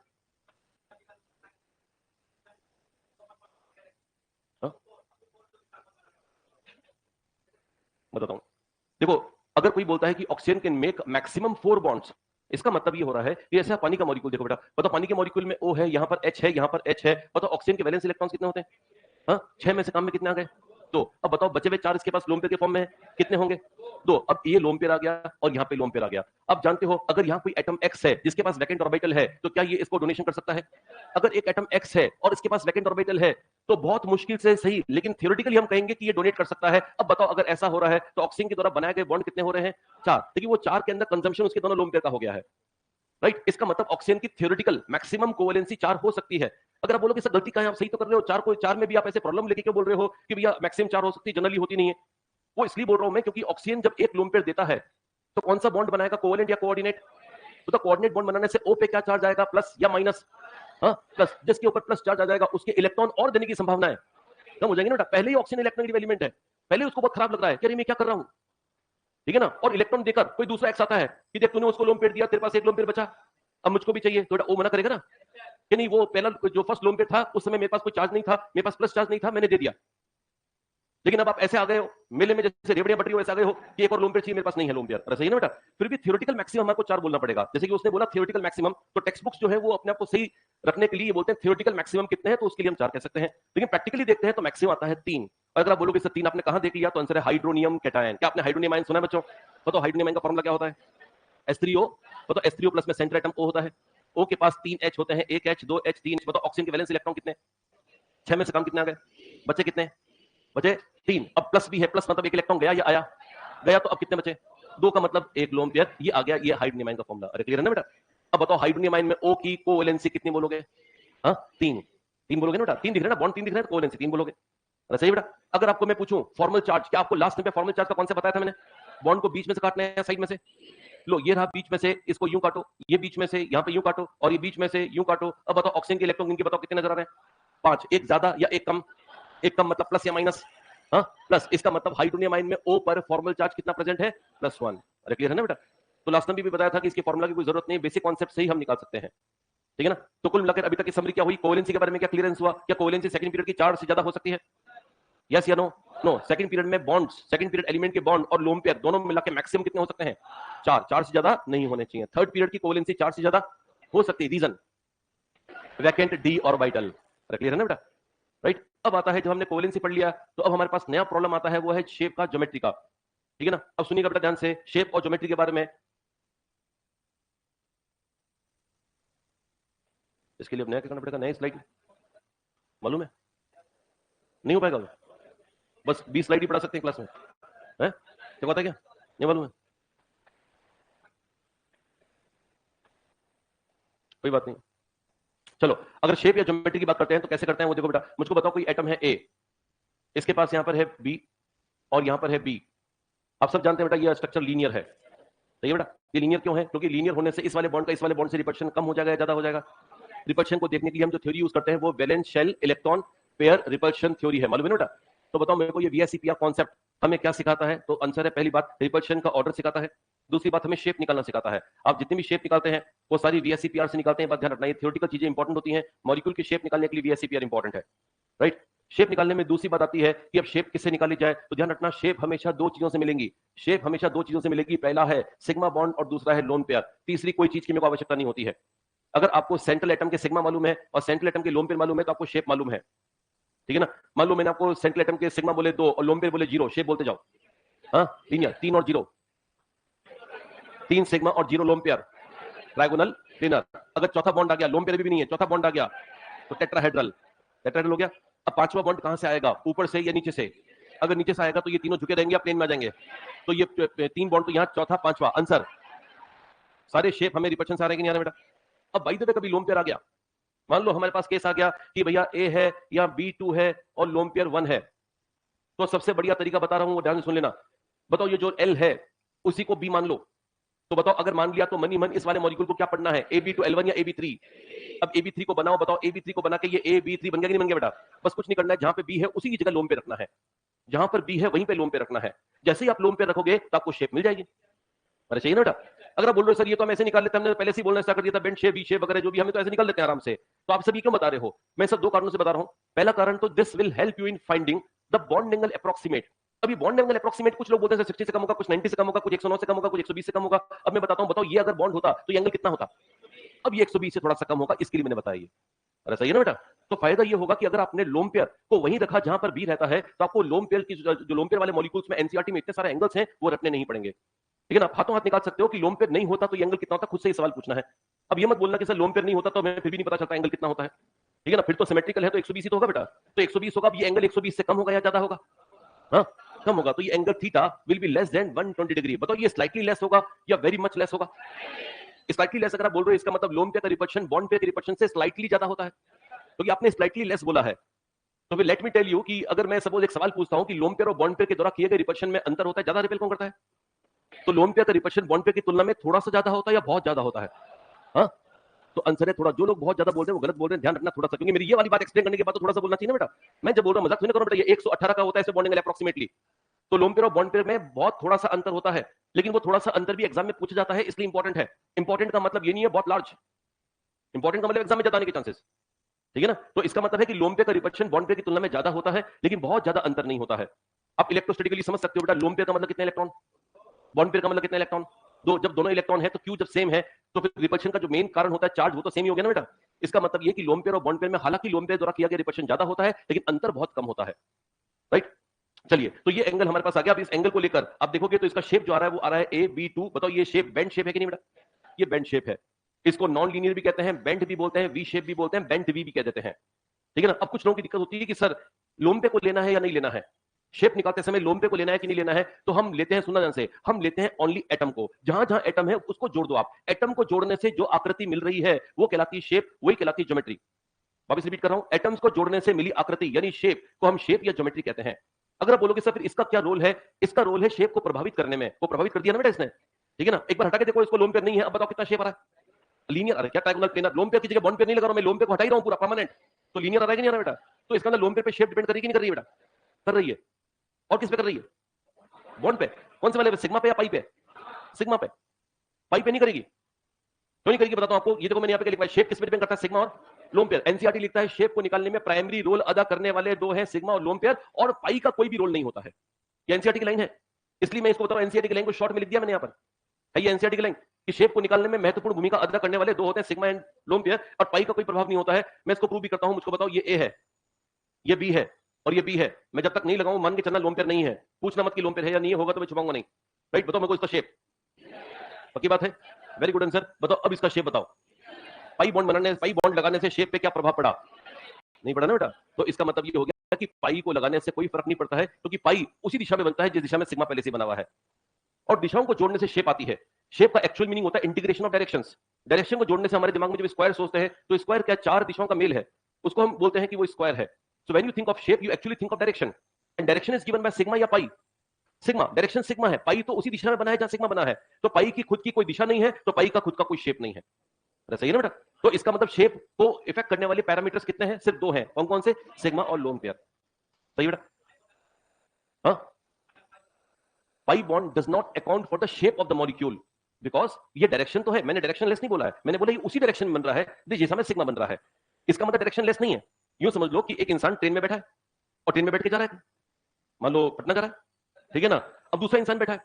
बताता हूं, देखो, अगर कोई बोलता है कि oxygen can make maximum 4 bonds, इसका मतलब ये हो रहा है कि ऐसा पानी का मॉलिक्यूल देखो बेटा, बताओ पानी के मॉलिक्यूल में O है, यहां पर H है, यहां पर H है, बताओ ऑक्सीजन के वैलेंस इलेक्ट्रॉन्स कितने होते हैं, 6 में से काम में कितने आ गए, 2। अब बताओ बचे हुए 4 इसके पास लोन पेयर के फॉर्म में है, कितने होंगे, 2। अब ये लोन पेयर आ गया और यहाँ पे लोन पेयर आ गया। अब जानते हो अगर यहाँ कोई एटम X है जिसके पास वैकेंट ऑर्बिटल है, तो क्या ये इसको डोनेशन कर सकता है। अगर एक एटम X है और इसके पास वैकेंट ऑर्बिटल है, तो बहुत मुश्किल से सही, लेकिन थियोरेटिकली हम कहेंगे कि ये डोनेट कर सकता है। अब बताओ अगर ऐसा हो रहा है तो ऑक्सीजन के द्वारा बनाए गए बॉन्ड कितने हो रहे हैं, 4, लेकिन वो 4 के अंदर कंजम्पशन उसके दोनों लोन पेयर का हो गया है, राइट। इसका मतलब ऑक्सीजन की थियोरेटिकल मैक्सिमम कोवेलेंसी 4 हो सकती है। अगर आप बोलोगे सर गलती कहां है, आप सही तो कर रहे हो, 4 को 4 में भी आप ऐसे प्रॉब्लम लेके क्यों बोल रहे हो कि भैया मैक्सिमम 4 हो सकती है, जनरली होती नहीं है। वो इसलिए बोल रहा हूं मैं क्योंकि ऑक्सीजन जब एक लोन पेयर देता है तो कौन सा बॉन्ड बनाएगा, कोवेलेंट या कोऑर्डिनेट। तो कोऑर्डिनेट बॉन्ड बनाने से O पे क्या चार्ज आएगा, प्लस या माइनस, प्लस। जिसके ऊपर प्लस चार्ज आ जाएगा उसके इलेक्ट्रॉन और देने की संभावना है कम हो जाएगी ना। पहले ही ऑक्सीजन इलेक्ट्रोनेगेटिव एलिमेंट है, पहले उसको बहुत खराब लग रहा है कि अरे मैं क्या कर रहा हूं, ठीक है ना। और इलेक्ट्रॉन देकर कोई दूसरा एक्स आता है कि देख तूने उसको लोन पेयर दिया, तेरे पास एक लोन पेयर बचा, अब मुझको भी चाहिए, तो वो मना करेगा ना कि नहीं, वो पहला जो फर्स्ट लोन पेयर था उस समय मेरे पास कोई चार्ज नहीं था, मेरे पास प्लस चार्ज नहीं था, मैंने दे दिया। लेकिन अब आप ऐसे आ गए हो मेले में जैसे रेवड़ियां बट रही हो, ऐसे आ गए हो कि एक और लोन पेयर चाहिए, मेरे पास नहीं है लोन पेयर, अरे सही ना बेटा। फिर भी थियोरेटिकल मैक्सिमम हमारे को 4 बोलना पड़ेगा, जैसे कि उसने बोला थियोरेटिकल मैक्सिमम, तो टेक्स्ट बुक्स जो है वो अपने आप को सही रखने के लिए बोलते हैं थियोरेटिकल मैक्सिमम कितने हैं, तो उसके लिए हम 4 कह सकते हैं। लेकिन प्रैक्टिकली देखते हैं तो मैक्सिमम आता है 3। अगर आप बोलोगे सर 3 आपने कहां देख लिया, तो आंसर है हाइड्रोनियम कैटायन। क्या आपने हाइड्रोनियम आयन सुना है बच्चों, बताओ हाइड्रोनियम आयन का फॉर्मूला क्या होता है, H3O। बताओ H3O प्लस में सेंटर एटम O होता है, O के पास 3 H होते हैं, 1 H 2 H 3 H। बताओ ऑक्सीजन के वैलेंस इलेक्ट्रॉन कितने, 6 में से काम कितने आ गए, बचे कितने, बचे 3। अब प्लस भी है, प्लस मतलब एक इलेक्ट्रॉन गया या आया, गया, तो अब कितने बचे, 2 का मतलब एक लोन पेयर, ये आ गया, ये हाइड्रोनियम आयन का फॉर्मूला। अरे क्लियर है ना बेटा। अब बताओ हाइड्रोनियम आयन में O की कोवेलेंसी कितनी बोलोगे, 3 बोलोगे ना बेटा, 3 दिख रहा है ना, बॉन्ड 3 दिख रहा है, कोवेलेंसी 3 बोलोगे, अरे सही बेटा। अगर आपको मैं पूछूं फॉर्मल चार्ज, क्या आपको लास्ट में फॉर्मल चार्ज का कॉन्सेप्ट बताया था मैंने, बॉन्ड को बीच में से काटना है या साइड में से, लो ये रहा बीच में से, इसको यूं काटो, ये बीच में से यहां पे यूं काटो, और ये बीच में से यूं काटो। अब बताओ ऑक्सीजन के इलेक्ट्रॉन इनके बताओ कितने नजर आ रहे हैं, 5, एक ज्यादा या एक कम, एक कम मतलब प्लस या माइनस, प्लस। इसका मतलब हाइड्रोनियम आयन में O पर फॉर्मल चार्ज कितना प्रेजेंट है, +1। अरे क्लियर है ना बेटा। तो लास्ट टाइम भी बताया था कि इसके फॉर्मूला की कोई जरूरत नहीं, बेसिक कॉन्सेप्ट से ही हम निकाल सकते हैं, ठीक है ना। तो कुल मिलाकर अभी तक की समरी क्या हुई, कोवेलेंसी के बारे में क्या क्लियरेंस हुआ, क्या कोवेलेंसी सेकंड पीरियड की 4 से ज्यादा हो सकती है, यस या नो, नो। सेकंड पीरियड में बॉन्ड्स, सेकंड पीरियड एलिमेंट के बॉन्ड और लोन पेयर दोनों मिला के मैक्सिमम कितने हो सकते हैं, 4, 4 से ज्यादा नहीं होने चाहिए। थर्ड पीरियड की कोवेलेंसी 4 से ज्यादा हो सकती है, reason vacant d orbital. Clear है ना बेटा, राइट। अब आता है जब हमने कोवेलेंसी पढ़ लिया तो अब हमारे पास नया प्रॉब्लम आता है, वो है शेप का, ज्योमेट्री का, ठीक है ना। अब सुनिएगा बेटा ध्यान से, शेप और ज्योमेट्री के बारे में। इसके लिए अब नया क्या करना पड़ेगा, नया स्लाइड मालूम है, नहीं हो पाएगा वो? बस 20 स्लाइड ही पढ़ा सकते हैं क्लास में, है क्या बात है, क्या नहीं मालूम है, कोई बात नहीं। चलो अगर शेप या ज्योमेट्री की बात करते हैं तो कैसे करते हैं वो देखो बेटा। मुझको बताओ कोई एटम है A, इसके पास यहां पर है B और यहां पर है B। आप सब जानते हैं बेटा ये स्ट्रक्चर लीनियर है, सही है बेटा। ये लीनियर क्यों है, क्योंकि लीनियर होने से इस वाले बॉन्ड का इस वाले बॉन्ड से रिपल्शन कम हो जाएगा या ज्यादा हो जाएगा। रिपल्शन को देखने के लिए हम जो थ्योरी यूज करते हैं वो valence shell electron pair repulsion theory है, मालूम है ना बेटा। तो बताओ मेरे को ये VSEPR कॉन्सेप्ट हमें क्या सिखाता है? तो आंसर है पहली बात रिपल्शन का ऑर्डर सिखाता है, दूसरी बात हमें शेप निकालना सिखाता है। आप जितनी भी शेप निकालते हैं वो सारी VSEPR से निकालते हैं, बात ध्यान रखना ये थ्योरेटिकल चीजें इंपॉर्टेंट होती हैं, मॉलिक्यूल की शेप निकालने के लिए VSEPR इंपॉर्टेंट है, राइट। शेप निकालने में दूसरी बात आती है कि अब शेप किससे निकाली जाए, तो ध्यान रखना शेप हमेशा दो चीजों से मिलेंगी, शेप हमेशा दो चीजों से मिलेगी, पहला है सिग्मा बॉन्ड और दूसरा है लोन पेयर, तीसरी कोई चीज की मेरे को आवश्यकता नहीं होती है। अगर आपको सेंट्रल एटम के सिग्मा मालूम है और सेंट्रल एटम के लोन पेयर मालूम है तो आपको शेप मालूम है, ठीक है ना। मान लो मैंने आपको सेंट्रल एटम के सिग्मा बोले 2 और लोन पेयर बोले 0, शेप बोलते जाओ। हाँ, लीनियर 3 और 0, 3 सिग्मा और 0 लोन पेयर, ट्रायगोनल प्लेनर। अगर चौथा बॉन्ड आ गया, लोन पेयर भी नहीं है, चौथा बॉन्ड आ गया तो टेट्राहेड्रल, टेट्राहेड्रल हो गया। अब पांचवा बॉन्ड कहां से आएगा, ऊपर से या नीचे से? अगर नीचे से आएगा तो ये तीनों झुके रहेंगे या प्लेन में आ जाएंगे, तो ये 3 बॉन्ड तो यहां चौथा पांचवा आंसर। सारे शेप हमें रिपल्शन से आ रहे कि नहीं आ रहे बेटा? अब बाई द वे कभी लोन पेयर आ गया, मान लो हमारे पास केस आ गया कि भैया ए है या B2 है और लोन पेयर 1 है, तो सबसे बढ़िया तरीका बता रहा हूं वो ध्यान से सुन लेना। बताओ ये जो L है उसी को B मान लो, तो बताओ अगर मान लिया तो मनी मन इस वाले मॉलिक्यूल को क्या पढ़ना है, AB2L1 या AB3? अब AB3 को बनाओ, बताओ AB3 को बना के ये AB3 बन गया कि नहीं बन गया बेटा? बस कुछ नहीं करना है, जहां पे B है उसी की जगह लोन पे रखना है, जहां पर B है वहीं पे लोन पे रखना है। जैसे ही आप लोन पे रखोगे तो आपको शेप मिल जाएगी। अरे चाहिए ना बेटा? अगर आप बोल रहे हो सर ये तो हम ऐसे निकाल लेते हैं, हमने पहले से ही बोलना स्टार्ट कर दिया था, बेंड शेप बी शेप वगैरह जो भी हमें तो ऐसे निकाल लेते हैं आराम से, तो आप सभी क्यों बता रहे हो? मैं सब दो कारणों से बता रहा हूं। पहला कारण तो this will help you in finding the bond angle approximate. अभी बॉन्ड एंगल अप्रोक्सीमेट कुछ लोग बोलते हैं 60 से कम होगा, कुछ 90 से कम होगा, कुछ 109 से कम होगा, कुछ 120 से कम होगा। अब मैं बताता हूं, बताओ ये अगर बॉन्ड होता तो ये एंगल कितना होता? अब ये 120 से थोड़ा सा कम होगा, इसके लिए मैंने बताया ये। अरे सही है ना बेटा? तो फायदा ये होगा कि अगर आपने लोन पेयर को वहीं रखा जहां पर बी रहता है तो आपको लोन पेयर की जो लोन पेयर वाले मॉलिक्यूल्स में एनसीईआरटी में इतने सारे एंगल्स हैं वो रटने नहीं पड़ेंगे, ठीक है ना। आप हाथों हाथ निकाल सकते हो कि लोन पेयर नहीं होता तो ये एंगल कितना होता, खुद से ही सवाल पूछना है। अब ये मत बोलना कि सर लोन पेयर नहीं होता तो हमें फिर भी नहीं पता चलता एंगल कितना होता है, ठीक है ना। फिर तो सिमेट्रिकल है तो 120 ही तो होगा बेटा, तो 120 होगा। अब ये एंगल 120 से कम होगा या ज्यादा होगा? हाँ, कम होगा, तो ये angle theta will be less than 120 degree. बताओ ये स्लाइटली लेस होगा या वेरी मच लेस होगा? स्लाइटली लेस अगर आप बोल रहे हो इसका मतलब लोन पेयर का रिपल्शन बॉन्ड पेयर के रिपल्शन से स्लाइटली ज्यादा होता है, क्योंकि आपने स्लाइटली लेस बोला है। तो फिर लेट मी टेल यू कि अगर मैं सपोज एक सवाल पूछता हूं कि लोन पेयर और बॉन्ड पेयर के द्वारा किए गए रिपल्शन में अंतर होता है, ज्यादा रिपेल कौन करता है? तो लोन पेयर का रिपल्शन बॉन्ड पेयर की तुलना में थोड़ा सा ज्यादा होता है या बहुत ज्यादा होता है? हाँ, तो आंसर है थोड़ा। जो लोग बहुत ज्यादा बोल रहे हैं वो गलत बोल रहे हैं, ध्यान रखना थोड़ा सा, क्योंकि मेरी ये वाली बात एक्सप्लेन करने के बाद तो थोड़ा सा बोलना चाहिए ना बेटा। मैं जब बोल रहा हूं मजाक नहीं करो बेटा, ये 118 का होता है बॉन्डिंग अप्रोक्सीमेटली, तो लोन पेयर और बॉन्ड पेयर में बहुत थोड़ा सा अंतर होता है, लेकिन वो थोड़ा सा अंतर भी एग्जाम में पूछा जाता है, इसलिए इंपॉर्टेंट है। इंपॉर्टेंट का मतलब ये नहीं है बहुत लार्ज, इंपॉर्टेंट का मतलब एग्जाम में ज्यादा आने के चांसेस, ठीक है ना। तो इसका मतलब है कि लोन पेयर का रिपल्शन बॉन्ड पेयर की तुलना में ज्यादा होता है, लेकिन बहुत ज्यादा अंतर नहीं होता है। आप इलेक्ट्रोस्टैटिकली समझ सकते हो बेटा, लोन पेयर का मतलब कितने इलेक्ट्रॉन, बॉन्ड पेयर का मतलब कितने इलेक्ट्रॉन। दो, जब दोनों इलेक्ट्रॉन है तो क्यू जब सेम है तो फिर रिपल्शन का जो मेन कारण होता है चार्ज वो तो सेम ही हो गया ना बेटा। इसका मतलब ये कि लोन पेयर और बॉन्ड पेयर में हालांकि लोन पेयर द्वारा किया गया रिपल्शन ज्यादा होता है लेकिन अंतर बहुत कम होता है, राइट। चलिए, तो ये एंगल हमारे पास आ गया। अब इस एंगल को लेकर आप देखोगे तो इसका शेप जो आ रहा है वो आ रहा है AB2। बताओ ये शेप बेंड शेप है कि नहीं बेटा? ये बेंड शेप है। इसको नॉन लीनियर भी कहते हैं, बेंड भी बोलते हैं, वी शेप भी बोलते हैं, बेंट वी भी कह देते हैं, ठीक है ना। अब कुछ लोगों की दिक्कत होती है कि सर लोन पे को लेना है या नहीं लेना है, शेप निकालते समय लोन पे को लेना है कि नहीं लेना है, तो हम लेते हैं, सुनना ध्यान से, हम लेते हैं ओनली एटम को। जहां जहां एटम है उसको जोड़ दो आप। एटम को जोड़ने से जो आकृति मिल रही है वो कहलाती है शेप, वही कहलाती है ज्योमेट्री। वापस रिपीट कर रहा हूं, एटम्स को जोड़ने से मिली आकृति यानी शेप को हम शेप या ज्योमेट्री कहते हैं। अगर आप बोलोगे सर फिर इसका क्या रोल है, इसका रोल है शेप को प्रभावित करने में। वो प्रभावित कर दिया ना बेटा इसने, ठीक है ना। एक बार हटा के देखो, इसको लोन पेयर नहीं है, अब बताओ कितना शेप आ रहा है, लीनियर। अरे क्या ट्रायंगुलर प्लेनर, लोन पेयर की जगह बॉन्ड पेयर नहीं लगा रहा हूं मैं, लोन पेयर को हटा ही रहा हूं पूरा परमानेंट, तो लीनियर आ रहा है कि नहीं आ रहा बेटा? तो इसका अंदर लोन पेयर पे शेप डिपेंड करेगी नहीं कर रही है बेटा? कर रही है। और किस पे कर रही है? बॉन्ड पे। कौन से वाले पे, सिग्मा पे या पाई पे? सिग्मा पे। पाई पे नहीं करेगी। क्यों नहीं करेगी बताता हूं आपको, ये देखो मैंने यहाँ पे लिखा है शेप किस पे डिपेंड करता है, सिग्मा और लोन पेयर। एनसीईआरटी लिखता है शेप को निकालने में प्राइमरी रोल अदा करने वाले दो हैं सिग्मा और लोन पेयर, और पाई का कोई भी रोल नहीं होता है। ये एनसीईआरटी की लाइन है, इसलिए मैं इसको बता रहा हूं, एनसीईआरटी की लाइन को शॉर्ट में लिख दिया मैंने यहाँ पर, है ये एनसीईआरटी की लाइन कि शेप को निकालने में महत्वपूर्ण भूमिका अदा करने वाले दो होते हैं सिग्मा एंड लोन पेयर, और पाई का कोई प्रभाव नहीं होता है। मैं इसको प्रूव भी करता हूं, मुझको बताओ ये ए है, ये बी है और ये बी है। मैं जब तक नहीं लगाऊं मान के चलना लोन पेयर नहीं है, पूछना मत कि लोन पेयर है या नहीं होगा तो मैं छुपाऊंगा नहीं, राइट। बताओ मेरे को इसका शेप, पक्की बात है, वेरी गुड आंसर। बताओ अब इसका शेप बताओ, पाई बॉन्ड बनाने, पाई बॉन्ड लगाने से शेप पे क्या प्रभाव पड़ा? नहीं पड़ा ना बेटा। तो इसका मतलब ये हो गया कि पाई को लगाने से कोई फर्क नहीं पड़ता है, क्योंकि पाई उसी दिशा में बनता है जिस दिशा में सिग्मा पहले से बना हुआ है, और दिशाओं को जोड़ने से शेप आती है। शेप का एक्चुअल मीनिंग होता है इंटीग्रेशन ऑफ डायरेक्शंस। डायरेक्शन को जोड़ने से हमारे दिमाग में जब स्क्वायर सोचते हैं तो स्क्वायर क्या, चार दिशाओं का मेल है, उसको हम बोलते हैं कि वो स्क्वायर है। So when you think of shape you actually think of direction, and direction is given by sigma या पाई। सिग्मा, डायरेक्शन सिग्मा है, पाई तो उसी दिशा में बना है जहां सिग्मा बना है, तो पाई की खुद की कोई दिशा नहीं है, तो पाई का खुद का कोई शेप नहीं है। सही है ना बेटा? तो इसका मतलब शेप को इफेक्ट करने वाले पैरामीटर्स कितने हैं? सिर्फ दो हैं। कौन कौन से? सिग्मा और लोन पेयर। सही बेटा? हाँ, pi bond does not account for the shape of the molecule, because ये डायरेक्शन तो है, मैंने डायरेक्शन लेस नहीं बोला है, मैंने बोला ये उसी डायरेक्शन में बन रहा है जैसा में सिग्मा बन रहा है। इसका मतलब डायरेक्शन लेस नहीं है। यूं समझ लो कि एक इंसान ट्रेन में बैठा है और ट्रेन में बैठ के जा रहा है, मान लो पटना जा रहा है, ठीक है ना। अब दूसरा इंसान बैठा है,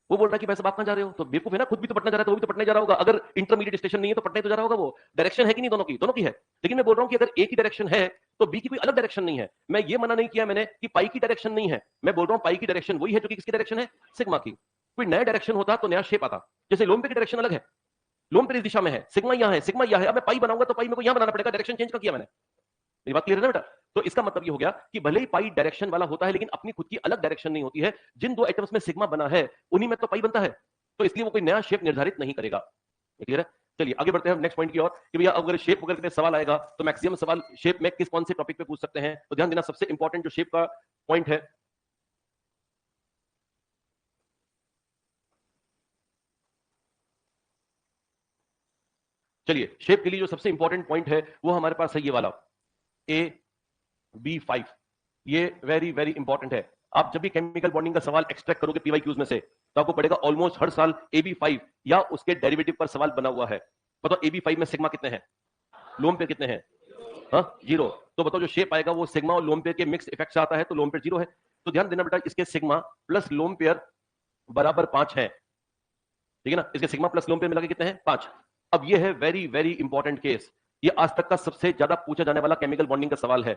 वो बोल रहा है कि भाई साहब आप कहां जा रहे हो, तो बेवकूफ है ना, खुद भी तो पटना जा रहा है तो वो भी तो पटना जा रहा होगा। अगर इंटरमीडिएट स्टेशन नहीं है तो पटना ही तो जा रहा होगा। वो डायरेक्शन है कि नहीं, दोनों की है। लेकिन मैं बोल रहा हूं कि अगर एक ही डायरेक्शन है तो बी की कोई अलग डायरेक्शन नहीं है। मैं ये मना नहीं किया मैंने कि पाई की डायरेक्शन नहीं है, मैं बोल रहा हूं पाई की डायरेक्शन वही है जो कि किसकी डायरेक्शन है, सिग्मा की। कोई नया डायरेक्शन होता तो नया शेप आता। जैसे लोम पे की डायरेक्शन अलग है, लोम पे इस दिशा में है, सिग्मा यहां है, सिग्मा यहां है। अब मैं पाई बनाऊंगा तो पाई मेरे को यहां बनाना पड़ेगा, डायरेक्शन चेंज कर किया मैंने। मेरी बात क्लियर है ना बेटा? तो इसका मतलब ये हो गया कि भले ही पाई डायरेक्शन वाला होता है लेकिन अपनी खुद की अलग डायरेक्शन नहीं होती है। जिन दो एटम्स में सिग्मा बना है उन्हीं में तो पाई बनता है, तो इसलिए वो कोई नया शेप निर्धारित नहीं करेगा। क्लियर है? चलिए आगे बढ़ते हैं नेक्स्ट पॉइंट की ओर कि भैया अगर शेप वगैरह पे सवाल आएगा तो मैक्सिमम सवाल शेप में किस कौन से टॉपिक पे पूछ सकते हैं। तो ध्यान देना, सबसे इंपॉर्टेंट जो शेप का पॉइंट है, चलिए शेप के लिए जो सबसे इंपॉर्टेंट पॉइंट है वो हमारे पास है ये वाला AB5। ये वेरी वेरी इंपॉर्टेंट है। आप जब भी केमिकल बॉन्डिंग का सवाल एक्सट्रैक्ट करोगे पीवाईक्यूज में से तो आपको पड़ेगा ऑलमोस्ट हर साल AB5 या उसके डेरिवेटिव पर सवाल बना हुआ है। बताओ AB5 में सिग्मा कितने हैं, लोन पे कितने हैं? हाँ, 0। तो बताओ जो शेप आएगा वो सिग्मा और लोन पेयर के मिक्स इफेक्ट से आता है, तो लोन पेयर 0 है। तो ध्यान देना बेटा, इसके सिग्मा प्लस लोन पेयर बराबर 5 है, ठीक है ना। इसके सिग्मा प्लस लोन पेयर मिला के कितने हैं, 5। अब ये है वेरी वेरी इंपॉर्टेंट केस, ये आज तक का सबसे ज्यादा पूछा जाने वाला केमिकल बॉन्डिंग का सवाल है,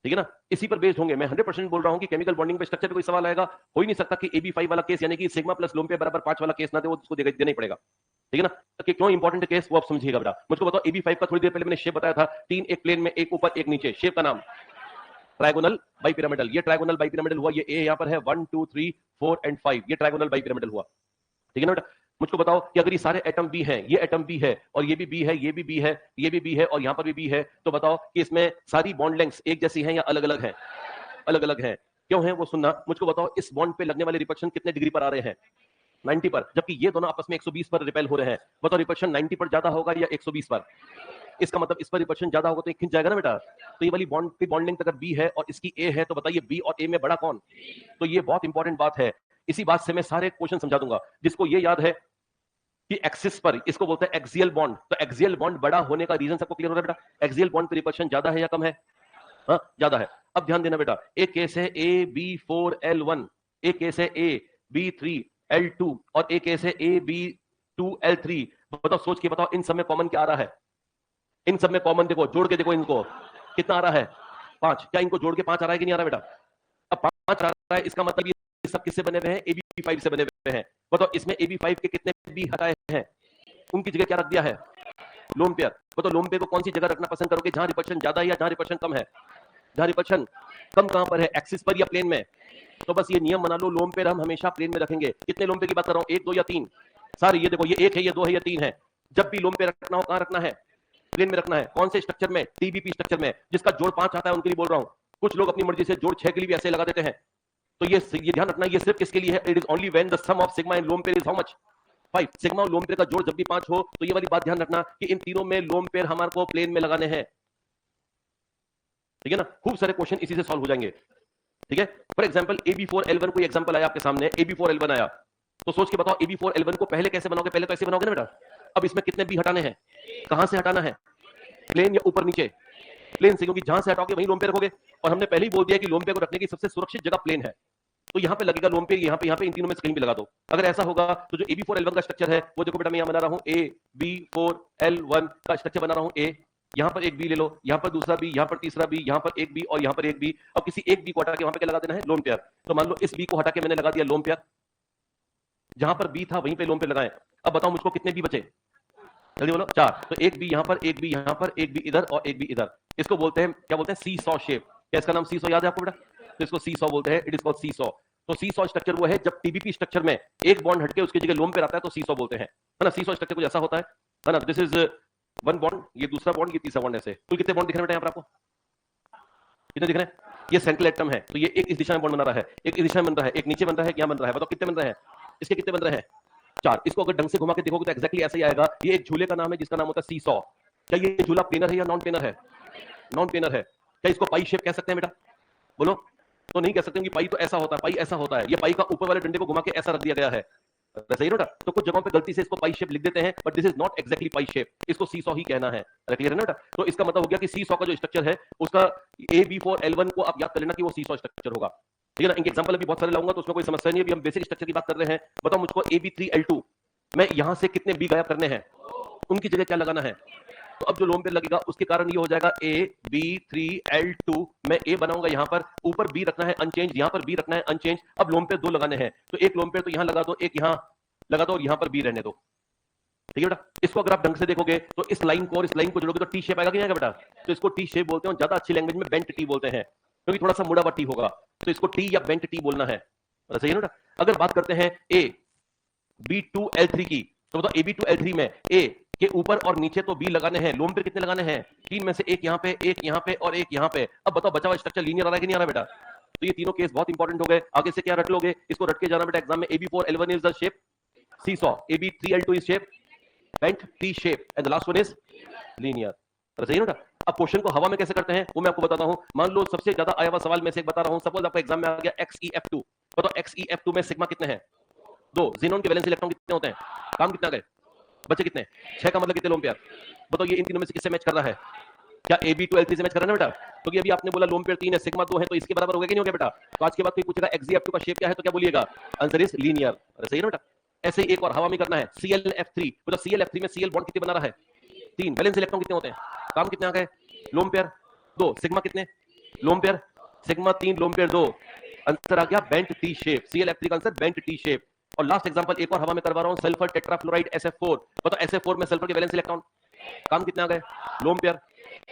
ठीक है ना। इसी पर बेस्ड होंगे। मैं 100% बोल रहा हूं कि केमिकल बॉन्डिंग पे स्ट्रक्चर पे कोई सवाल आएगा, हो ही नहीं सकता कि AB5 वाला केस यानी कि सिग्मा प्लस लोन पेयर बराबर 5 वाला केस ना दे, वो उसको देना ही पड़ेगा, ठीक है ना। तो क्यों इंपॉर्टेंट केस वो आप समझिएगा बेटा। मुझको बताओ AB5 का थोड़ी देर पहले मैंने शेप बताया था, 3 एक प्लेन में, एक ऊपर एक नीचे। शेप का नाम ट्रायगोनल बाई पिरामिडल। ये ट्रायगोनल बाई पिरामिडल हुआ। ये ए यहाँ पर है 1 2 3 4 एंड 5, ये ट्रायगोनल बाई पिरामिडल हुआ, ठीक है ना बेटा। मुझको बताओ कि अगर ये सारे एटम बी हैं, ये एटम बी है और ये भी बी है, ये भी बी है, ये भी बी है और यहाँ पर भी बी है, तो बताओ कि इसमें सारी बॉन्ड लेंथ्स एक जैसी हैं या अलग अलग हैं? अलग अलग हैं। क्यों है वो सुनना। मुझको बताओ इस बॉन्ड पे लगने वाले रिपल्शन कितने डिग्री पर आ रहे हैं? 90 पर, जबकि ये दोनों आपस में 120 पर रिपेल हो रहे हैं। बताओ रिपल्शन 90 पर ज्यादा होगा या 120 पर? इसका मतलब इस पर रिपल्शन ज्यादा होगा तो ये खिंच जाएगा ना बेटा। तो ये वाली बॉन्ड की बॉन्ड लेंथ अगर बी है और इसकी ए है तो बताइए बी और ए में बड़ा कौन? तो ये बहुत इंपॉर्टेंट बात है। इसी बात से मैं सारे क्वेश्चन समझा दूंगा। जिसको ये याद है कि एक्सिस पर इसको बोलते हैं एक्सियल बॉन्ड, तो एक्सियल बॉन्ड बड़ा होने का रीजन सबको क्लियर हो रहा है बेटा? एक्सियल बॉन्ड पे रिपल्शन ज्यादा है या कम है? हाँ, ज्यादा है। अब ध्यान देना बेटा, एक केस है AB4L1, एक केस है AB3L2 और एक केस है AB2L3। बताओ, सोच के बताओ, इन सब में कॉमन क्या आ रहा है? इन सब में कॉमन देखो, जोड़ के देखो इनको, कितना आ रहा है? 5। क्या इनको जोड़ के 5 आ रहा है कि नहीं आ रहा बेटा? अब 5 आ रहा है, इसका मतलब ये सब किससे बने हुए हैं? AB5 से बने हुए हैं। बताओ इसमें AB5 के कितने बी हटाए हैं? उनकी जगह क्या रख दिया है? Lone pair. बताओ लोन पेयर को कौन सी जगह रखना पसंद करोगे, जहां रिपल्शन ज्यादा है या जहां रिपल्शन कम है? जहां रिपल्शन कम कहां पर है, एक्सिस पर या प्लेन में? तो बस ये नियम बना लो, लोन पेयर हम हमेशा प्लेन में रखेंगे। कितने लोन पेयर की बात कर रहा हूं, 1 2 या 3? सारे ये देखो, ये 1 है, ये 2 है, ये 3 है। जब भी लोन पेयर रखना हो कहां रखना है? प्लेन में रखना है। कौन से स्ट्रक्चर में? टीबीपी स्ट्रक्चर में, जिसका जोड़ 5 आता है उनके लिए बोल रहा हूं। कुछ लोग अपनी मर्जी से जोड़ 6 के लिए भी ऐसे लगा देते हैं, तो ये ध्यान रखना, ये सिर्फ किसके लिए है? It is only when the sum of sigma and lone pair is how much? 5। Sigma और लोन पेयर का जोड़ जब भी 5 हो तो ये वाली बात ध्यान रखना कि इन तीनों में लोन पेयर हमारे को प्लेन में लगाने हैं, ठीक है ना। खूब सारे क्वेश्चन इसी से सॉल्व हो जाएंगे, ठीक है। फॉर एग्जांपल AB4L1 कोई एग्जांपल आया आपके सामने, AB4L1 आया, तो सोच के बताओ AB4L1 को पहले कैसे बनाओगे? पहले तो ऐसे बनाओगे ना बेटा। अब इसमें कितने बी हटाने हैं? कहां से हटाना है? प्लेन या ऊपर नीचे? प्लेन से, क्योंकि जहां से हटाओगे वहीं लोन पेयर रखोगे। और हमने पहले ही बोल दिया कि लोन पेयर को रखने की सबसे सुरक्षित जगह प्लेन है, तो यहां पे लगेगा लोन पेयर, यहां पे इन तीनों में से कहीं भी लगा दो। अगर ऐसा होगा तो जो AB4L1 का स्ट्रक्चर है वो देखो बेटा, मैं यहां बना रहा हूं AB4L1 का स्ट्रक्चर बना रहा हूं A। यहां पर एक बी ले लो, यहां पर दूसरा बी, यहां पर तीसरा बी, यहां पर एक बी और यहां पर एक बी। अब किसी एक बी को हटा के वहां पे क्या लगा देना है? Lone pair. तो मान लो इस बी को हटा के मैंने लगा दिया लोन पेयर, जहां पर बी था वहीं पे लोन पेयर लगाए। अब बताओ मुझको कितने बी बचे? जल्दी बोलो। 4। तो एक बी यहां पर, एक बी यहां पर, एक बी इधर और एक बी इधर। इसको बोलते हैं, क्या बोलते हैं? सी सॉ शेप। क्या इसका नाम सी सॉ याद है आपको बेटा? तो इसको सी सॉ बोलते हैं, it is called seesaw. तो सी सॉ स्ट्रक्चर वो है जब टीबीपी स्ट्रक्चर में एक बॉन्ड हटके उसकी जगह लोन पे आता है तो सी सॉ बोलते हैं, है ना। सी सॉ स्ट्रक्चर कुछ ऐसा होता है ना। दिस इज वन बॉन्ड, ये दूसरा बॉन्ड, ये तीसरा बॉन्ड। ऐसे कुल कितने बॉन्ड दिख रहे हैं बेटा यहाँ पर आपको? कितने दिख रहे हैं? ये सेंट्रल एटम है, तो ये एक इस दिशा में बॉन्ड बना रहा है, एक इस दिशा में बन रहा है, एक नीचे बन रहा है, क्या बन रहा है? बताओ कितने बन रहे हैं? इसके कितने बन रहे हैं? 4। इसको अगर ढंग से घुमा के देखोगे तो एक्जैक्टली ऐसे ही आएगा। ये एक झूले का नाम है जिसका नाम होता है सी सॉ। क्या ये झूला प्लेनर है या नॉन प्लेनर है? नॉन प्लेनर है। क्या इसको पाई शेप कह सकते हैं बेटा? बोलो। तो नहीं कह सकते कि पाई तो ऐसा होता है, पाई ऐसा होता है, ये पाई का ऊपर वाले डंडे को घुमा के ऐसा रख दिया गया है, सही ना? तो कुछ जगहों पे गलती से इसको पाई शेप लिख देते हैं, but this is not exactly pi shape, इसको सीसॉ ही कहना है। क्लियर है ना? तो इसका मतलब हो गया कि सीसॉ का जो स्ट्रक्चर है उसका AB4L1 को आप याद कर लेना कि वो सीसॉ स्ट्रक्चर होगा, ठीक है ना? इनके एग्जांपल अभी बहुत सारे लाऊंगा तो उसमें कोई समस्या नहीं है, अभी हम बेसिक स्ट्रक्चर की बात कर रहे हैं। बताओ मुझको AB3L2 मैं यहां से कितने बी गायब करने हैं, उनकी जगह क्या लगाना है? तो अब जो लोन पे लगेगा उसके कारण ये हो जाएगा AB3L2, मैं A बनाऊंगा, यहां पर ऊपर B रखना है अनचेंज, यहां पर B रखना है अनचेंज। अब लोन पे दो लगाने हैं, तो एक लोन पे तो यहां लगा दो, एक यहां लगा दो और यहां पर B रहने दो, ठीक है बेटा? इसको अगर आप ढंग से देखोगे तो इस लाइन को और इस लाइन को जोड़ोगे तो टी शेप आएगा कि नहीं आएगा बेटा? तो इसको टी शेप बोलते हैं, ज्यादा अच्छी लैंग्वेज में बेंट टी बोलते हैं, क्योंकि थोड़ा सा मुड़ा हुआ टी होगा, तो इसको टी या बेंट टी बोलना है, सही है ना? अगर बात करते हैं AB2L3 की, तो बताओ AB2L3 में A के ऊपर और नीचे तो B लगाने हैं, लोन पे कितने लगाने हैं? तीन में से एक यहाँ पे, एक यहाँ पे और एक यहाँ पे। अब बताओ बचा हुआ स्ट्रक्चर लीनियर आ रहा है कि नहीं आ रहा बेटा? तो ये तीनों केस बहुत इंपॉर्टेंट हो गए। आगे से क्या रट लोगे, इसको रट के जाना बेटा एग्जाम में। AB4L1 is the shape seesaw, AB3L2 is shape bent T shape and the last one is linear, सही है ना? अब क्वेश्चन को हवा में कैसे करते हैं वो मैं आपको बताता हूं। मान लो सबसे ज्यादा आया हुआ सवाल में से एक बता रहा हूं, सपोज आपको एग्जाम में आ गया XeF2, बताओ XeF2 में सिग्मा कितने हैं? दो। ज़ीनॉन के वैलेंस इलेक्ट्रॉन कितने होते हैं? काम कितना गए? बचे कितने? 6 का मतलब कितने लोन पेयर? बताओ ये इन तीनों में से किससे मैच कर रहा है? क्या AB2L3 से मैच कर रहा है ना बेटा? क्योंकि अभी आपने बोला लोन पेयर 3 है, सिग्मा 2 है, तो इसके बराबर हो गया कि नहीं हो गया बेटा? तो आज के बाद कोई पूछेगा XeF2 का शेप क्या है तो क्या बोलिएगा? आंसर इज लीनियर, सही है ना बेटा? ऐसे ही एक और हवा में करना है, ClF3, मतलब ClF3 में Cl बॉन्ड कितने बना रहा है? 3। वैलेंस इलेक्ट्रॉन कितने होते हैं? काम कितने आ गए? Lone pair 2। सिग्मा कितने? Lone pair sigma 3, lone pair 2। Answer आ गया बेंट टी शेप। ClF3 का आंसर बेंट टी शेप। और लास्ट एग्जांपल एक और हवा में करवा रहा हूं, सल्फर टेट्राफ्लोराइड SF4, बताओ SF4 में सल्फर के वैलेंस इलेक्ट्रॉन काम कितने आ गए? Lone pair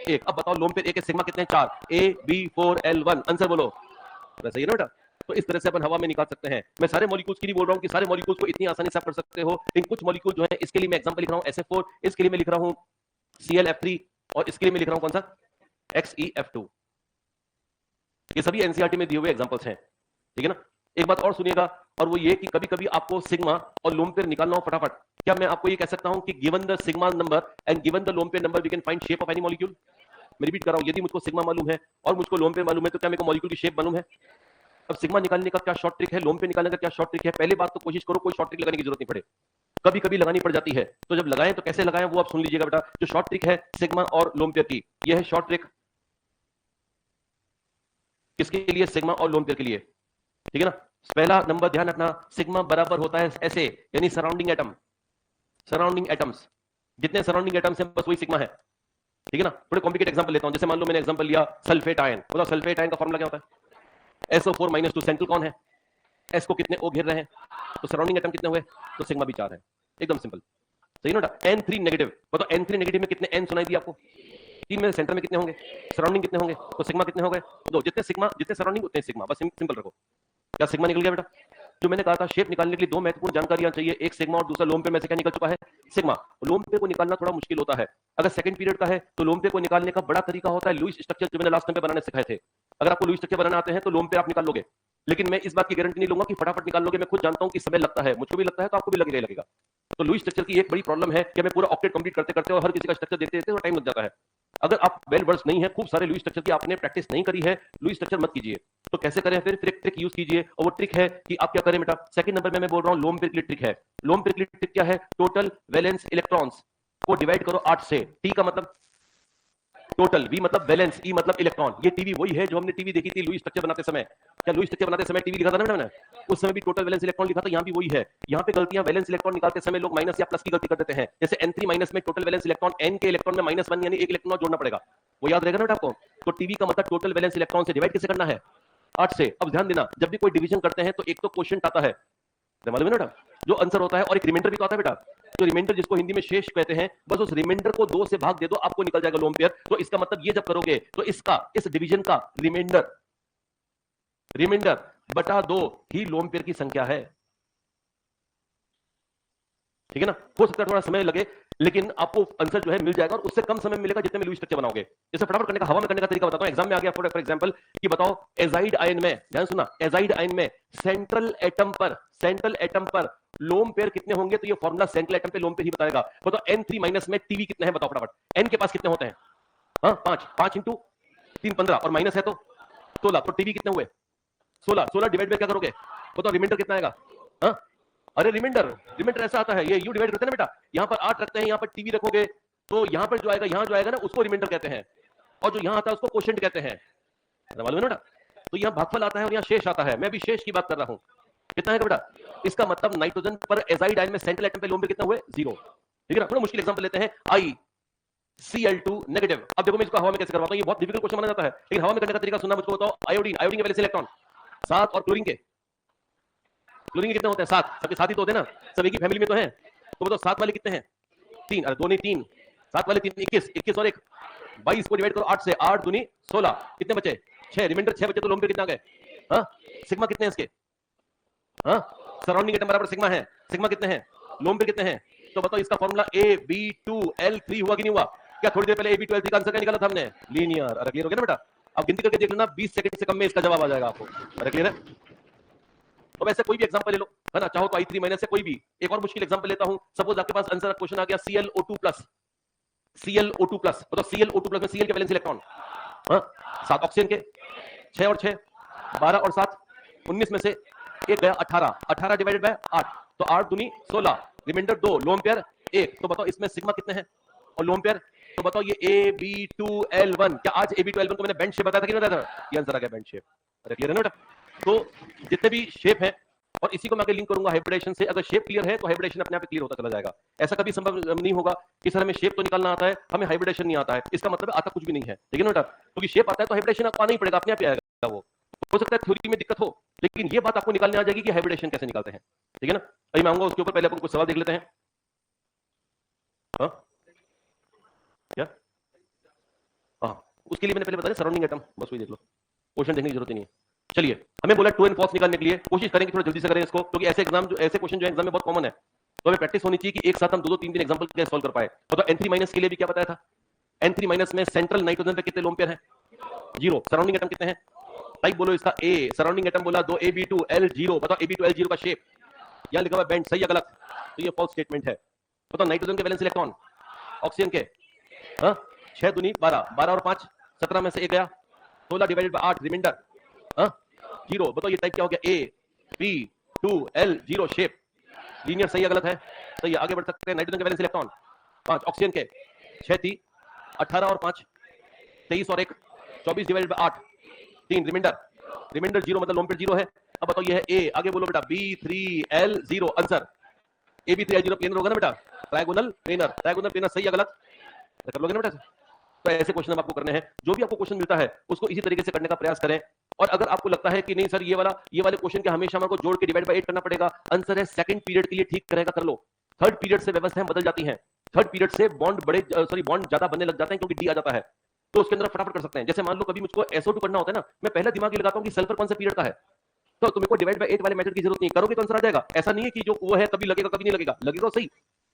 1। अब बताओ लोन पेयर 1 के सिग्मा कितने हैं? 4। AB4L1, आंसर बोलो, वैसे ही ना बेटा? तो इस तरह से अपन हवा में निकाल सकते हैं। मैं सारे मॉलिक्यूल्स की नहीं बोल रहा हूं कि सारे मॉलिक्यूल्स को इतनी आसानी से आप कर सकते हो, लेकिन कुछ मॉलिक्यूल जो है, इसके लिए मैं एग्जांपल लिख रहा हूं SF4, इसके लिए मैं लिख रहा हूं ClF3, और इसके लिए मैं लिख रहा हूं कौन सा? XeF2। ये सभी एनसीईआरटी में दिए हुए एग्जांपल्स हैं, ठीक है ना? एक बात और सुनिएगा, और वो ये कि कभी कभी आपको सिग्मा और लोन पेयर निकालना हो फटाफट, क्या मैं आपको ये कह सकता हूं कि given the sigma number and given the lone pair number we can find shape of any molecule? मैं रिपीट कर रहा हूं, यदि मुझको सिग्मा मालूम है और मुझको लोन पेयर मालूम है, तो क्या मेरे को मॉलिक्यूल की शेप मालूम है? अब सिग्मा निकालने का क्या शॉर्ट ट्रिक है, लोन पेयर निकालने का क्या शॉर्ट ट्रिक है? पहली बात तो कोशिश करो कोई शॉर्ट ट्रिक लगाने की जरूरत नहीं पड़े, कभी कभी लगानी पड़ जाती है, तो जब लगाएं तो कैसे लगाएं वो आप सुन लीजिएगा बेटा। जो शॉर्ट ट्रिक है सिग्मा और लोन पेयर की, यह है शॉर्ट ट्रिक किसके लिए? सिग्मा और लोन पेयर के लिए, ठीक है ना? पहला नंबर ध्यान रखना, सिग्मा बराबर होता है ऐसे, यानी सराउंडिंग एटम, सराउंडिंग एटम्स, जितने सराउंडिंग एटम्स हैं बस वही सिग्मा है, ठीक है ना? थोड़े कॉम्प्लिकेटेड एग्जांपल लेता हूं, जैसे मान लो मैंने एग्जांपल लिया सल्फेट आयन, बोला सल्फेट आयन का फॉर्मूला क्या होता है? SO4 -2। सेंट्रल कौन है? S को कितने O घेर रहे हैं, तो सराउंडिंग एटम कितने हुए? तो सिग्मा भी 4 है, एकदम सिंपल, सही ना? N3 नेगेटिव, बताओ N3 नेगेटिव में कितने N सुनाई दी आपको? 3 में सेंटर में कितने होंगे? सराउंडिंग कितने होंगे? तो सिग्मा कितने हो गए? 2। जितने सिग्मा जितने सराउंडिंग उतने सिग्मा, बस सिंपल रखो। क्या सिग्मा निकल गया बेटा? जो मैंने कहा था शेप निकालने के लिए दो महत्वपूर्ण जानकारियां चाहिए, एक सिग्मा और दूसरा लोन पेयर में से क्या निकल चुका है? सिग्मा। लोन पेयर को निकालना थोड़ा मुश्किल होता है, अगर सेकंड पीरियड का है तो लोन पेयर को निकालने का बड़ा तरीका होता है लुईस स्ट्रक्चर, जो मैंने लास्ट टाइम पे बनाने सिखाए थे। अगर आपको लुईस स्ट्रक्चर बनाना आते हैं तो लोन पेयर आप निकाल लोगे, लेकिन मैं इस बात की गारंटी नहीं लूंगा कि फटाफट निकाल लोगे, मैं खुद जानता हूं कि समय लगता है, मुझको भी लगता है तो आपको भी लगेगा। तो लुईस स्ट्रक्चर की एक बड़ी प्रॉब्लम है कि हमें पूरा ऑक्टेट कंप्लीट करते करते और हर किसी का स्ट्रक्चर देखते देखते टाइम लग जाता है। अगर आप वेल वर्स नहीं है, खूब सारे लुईस स्ट्रक्चर की आपने प्रैक्टिस नहीं करी है, लुईस स्ट्रक्चर मत कीजिए। तो कैसे करें फिर एक ट्रिक यूज कीजिए, और वो ट्रिक है कि आप क्या करें बेटा, सेकंड नंबर में मैं बोल रहा हूं लोन पेयर के लिए ट्रिक है। लोन पेयर के लिए ट्रिक क्या है? टोटल वैलेंस इलेक्ट्रॉन्स को डिवाइड करो 8 से। टी का मतलब टोटल, वी मतलब बैलेंस, ई मतलब इलेक्ट्रॉन। ये टीवी वही है जो हमने टीवी देखी थी लुईस स्ट्रक्चर बनाते समय। क्या लुईस स्ट्रक्चर बनाते समय टीवी लिखा था ना मैंने? उस समय भी टोटल वैलेंस इलेक्ट्रॉन लिखा था, यहाँ भी वही है। यहाँ पे गलतियां, वैलेंस इलेक्ट्रॉन निकालते समय लोग माइनस या प्लस की गलती कर देते हैं, जैसे N3 माइनस में टोटल वैलेंस इलेक्ट्रॉन, N के इलेक्ट्रॉन में -1 यानी एक इलेक्ट्रॉन जोड़ना पड़ेगा, वो याद रहेगा ना बेटा आपको? तो टीवी का मतलब टोटल वैलेंस इलेक्ट्रॉन से डिवाइड कैसे करना है? 8 से। अब ध्यान देना, जब भी कोई डिवीजन करते हैं तो एक तो क्वेश्चन आता है, मालूम है ना बेटा, जो आंसर होता है, और एक रिमाइंडर भी तो आता है बेटा। तो रिमाइंडर जिसको हिंदी में शेष कहते हैं, बस उस रिमाइंडर को 2 से भाग दे दो, आपको निकल जाएगा लोन पेयर। तो इसका मतलब ये जब करोगे तो इसका, इस डिवीजन का रिमाइंडर बटा 2 ही लोन पेयर की संख्या है, ठीक है ना? हो सकता है थोड़ा समय लगे, लेकिन आपको आंसर जो है मिल जाएगा, और उससे कम समय मिलेगा जितने में लुईस स्ट्रक्चर बनाओगे। इसे फटाफट करने का, हवा में करने का तरीका बताता हूं। एग्जाम में आ गया फॉर एग्जांपल कि बताओ एजाइड आयन में, ध्यान सुना, एजाइड आयन में सेंट्रल एटम पर लोन पेयर कितने होंगे? तो ये फॉर्मूला सेंट्रल एटम पे लोन पेयर ही बताएगा। बताओ N3 माइनस में टीवी कितने हैं? बताओ फटाफट। N के पास कितने होते हैं? हाँ 5 इंटू 3 15, और माइनस है तो 16, तो टीवी कितने हुए? 16, 16 डिवाइड में क्या करोगे बताओ, रिमाइंडर कितना आएगा? हाँ अरे रिमाइंडर ऐसा आता है, ये यू डिवाइड करते हैं ना बेटा, यहाँ पर 8 रखते हैं, यहाँ पर टीवी रखोगे तो यहाँ पर जो आएगा, यहाँ जो आएगा ना उसको रिमाइंडर कहते हैं, और जो यहाँ आता है उसको क्वोशिएंट कहते हैं, मालूम है ना? तो यहाँ भागफल आता है और यहाँ शेष आता है, मैं भी शेष की बात कर रहा हूँ। कितना है बेटा? इसका मतलब नाइट्रोजन पर एजाइड आयन में सेंट्रल एटम पे लोन पे कितना हुए? 0। ठीक है ना? थोड़ा मुश्किल एग्जांपल लेते हैं, ICl2 नेगेटिव। अब देखो मैं इसको हवा में कैसे करवाता हूँ, ये बहुत डिफिकल्ट क्वेश्चन माना जाता है, लेकिन हवा में करने का तरीका सुनना मुझको बताओ। आयोडीन के वैलेंस इलेक्ट्रॉन 7 और क्लोरीन के कितने होते हैं? 7। सबके साथ ही तो होते हैं ना, सब एक ही फैमिली में तो हैं। तो बताओ 7 वाले कितने हैं? 3। अरे 2 नहीं 3, 7 वाले 3, 21 और 1 22 को डिवाइड करो 8 से, 8 दूनी 16, कितने बचे? 6। रिमाइंडर 6 बचे, तो लोन पे कितना गए? हाँ सिग्मा कितने हैं इसके? हाँ सराउंडिंग एटम बराबर सिग्मा है, सिग्मा कितने हैं? लोन पे कितने हैं? तो बताओ इसका फॉर्मूला AB2L3 हुआ कि नहीं हुआ? क्या थोड़ी देर पहले AB2L3 का आंसर क्या निकाला था हमने? लीनियर। अरे क्लियर हो गया ना बेटा? अब गिनती करके देख लेना, 20 सेकंड से कम में इसका जवाब आ जाएगा आपको। अरे क्लियर है? तो वैसे कोई भी एग्जांपल ले लो, है ना, चाहो तो I3 माइनस से कोई भी। एक और मुश्किल एग्जांपल लेता हूं, सपोज आपके पास आंसर क्वेश्चन आ गया ClO2+, बताओ ClO2+ में Cl के वैलेंस इलेक्ट्रॉन, हाँ 7 ऑक्सीजन के, 6 और 6 12 और 7 19 में से एक गया 18, 18 डिवाइडेड बाय 8, तो 8 दूनी 16, रिमाइंडर 2, लोन पेयर 1। तो बताओ इसमें सिग्मा कितने हैं और लोन पेयर? तो बताओ ये AB2L1, क्या आज AB2L1 को मैंने बेंच शेप बताया था कि नहीं बताया था? ये आंसर आ गया बेंच शेप। अरे क्लियर है ना? तो जितने भी शेप है, और इसी को मैं आगे लिंक करूंगा हाइब्रिडेशन से, अगर शेप क्लियर है तो हाइब्रिडेशन अपने आप क्लियर होता चला जाएगा। ऐसा कभी संभव नहीं होगा कि सर हमें शेप तो निकालना आता है, हमें हाइब्रिडेशन नहीं आता है, इसका मतलब आता कुछ भी नहीं है, ठीक है ना बेटा? क्योंकि शेप आता है तो हाइब्रिडेशन आपको आना ही पड़ेगा, अपने आप आएगा। वो हो सकता है थ्योरी में दिक्कत हो, लेकिन ये बात आपको निकालने आ जाएगी कि हाइब्रिडेशन कैसे निकालते हैं, ठीक है ना? अभी मैं आऊंगा उसके ऊपर, पहले अपन कुछ सवाल देख लेते हैं। हाँ क्या? हाँ उसके लिए मैंने पहले बता दिया सराउंडिंग एटम, बस वही देख लो, क्वेश्चन देखने की जरूरत ही नहीं है। चलिए हमें बोला ट्रू एंड फॉल्स निकालने के लिए, कोशिश करेंगे थोड़ा जल्दी से करें इसको, क्योंकि ऐसे एग्जाम जो ऐसे क्वेश्चन जो एग्जाम में बहुत कॉमन है, तो हमें प्रैक्टिस होनी चाहिए कि एक साथ हम 2-3 एग्जांपल कैसे सॉल्व कर पाए। तो N3- के लिए भी क्या बताया था? N3- में सेंट्रल नाइट्रोजन पे कितने लोन पेयर हैं? 0। सराउंडिंग एटम कितने हैं? टाइप बोलो इसका A, सराउंडिंग एटम बोला 2 AB2L0। बताओ AB2L0 का शेप यहां लिखा हुआ बैंड, सही या गलत? तो ये फॉल्स स्टेटमेंट है। बताओ नाइट्रोजन के वैलेंस इलेक्ट्रॉन, ऑक्सीजन के, हाँ 6 दूनी 12, 12 और 5 17 में से एक गया, 16 डिवाइडेड बाय 8, रिमाइंडर हाँ 0। बताओ ये टाइप क्या हो गया? AB2L0 शेप, लीनियर, सही या गलत है? सही है। आगे बढ़ सकते हैं। नाइट्रोजन के वैलेंस इलेक्ट्रॉन 5, ऑक्सीजन के 6 थी, 18 और 5 23 और 1 24 डिवाइडेड बाय 8, 3, रिमाइंडर 0, मतलब लोन पे 0 है। अब बताओ ये है A, आगे बोलो बेटा B3L0, आंसर AB3L0 प्लेनर होगा ना बेटा? ट्रायगोनल प्लेनर, सही या गलत? कर लोगे ना बेटा? तो ऐसे क्वेश्चन हम आपको करने हैं, जो भी आपको क्वेश्चन मिलता है उसको इसी तरीके से करने का प्रयास करें। और अगर आपको लगता है कि नहीं सर ये वाले क्वेश्चन के हमेशा हमको जोड़ के डिवाइड बाय 8 करना पड़ेगा, आंसर है सेकंड पीरियड के लिए ठीक करेगा, कर लो। थर्ड पीरियड से व्यवस्थाएं बदल जाती हैं, थर्ड पीरियड से बॉन्ड ज्यादा बनने लग जाते हैं, क्योंकि डी आ जाता है, तो उसके अंदर फटाफट कर सकते हैं। जैसे मान लो कभी मुझको SO2 करना होता है ना, मैं पहला दिमाग ये लगाता हूं कि सल्फर कौन सा पीरियड का है, तो तुमको डिवाइड बाय 8 वाले मेथड की जरूरत नहीं, करोगे तो आंसर आ जाएगा। ऐसा नहीं है कि जो वो है कभी लगेगा कभी नहीं लगेगा, लगेगा सही,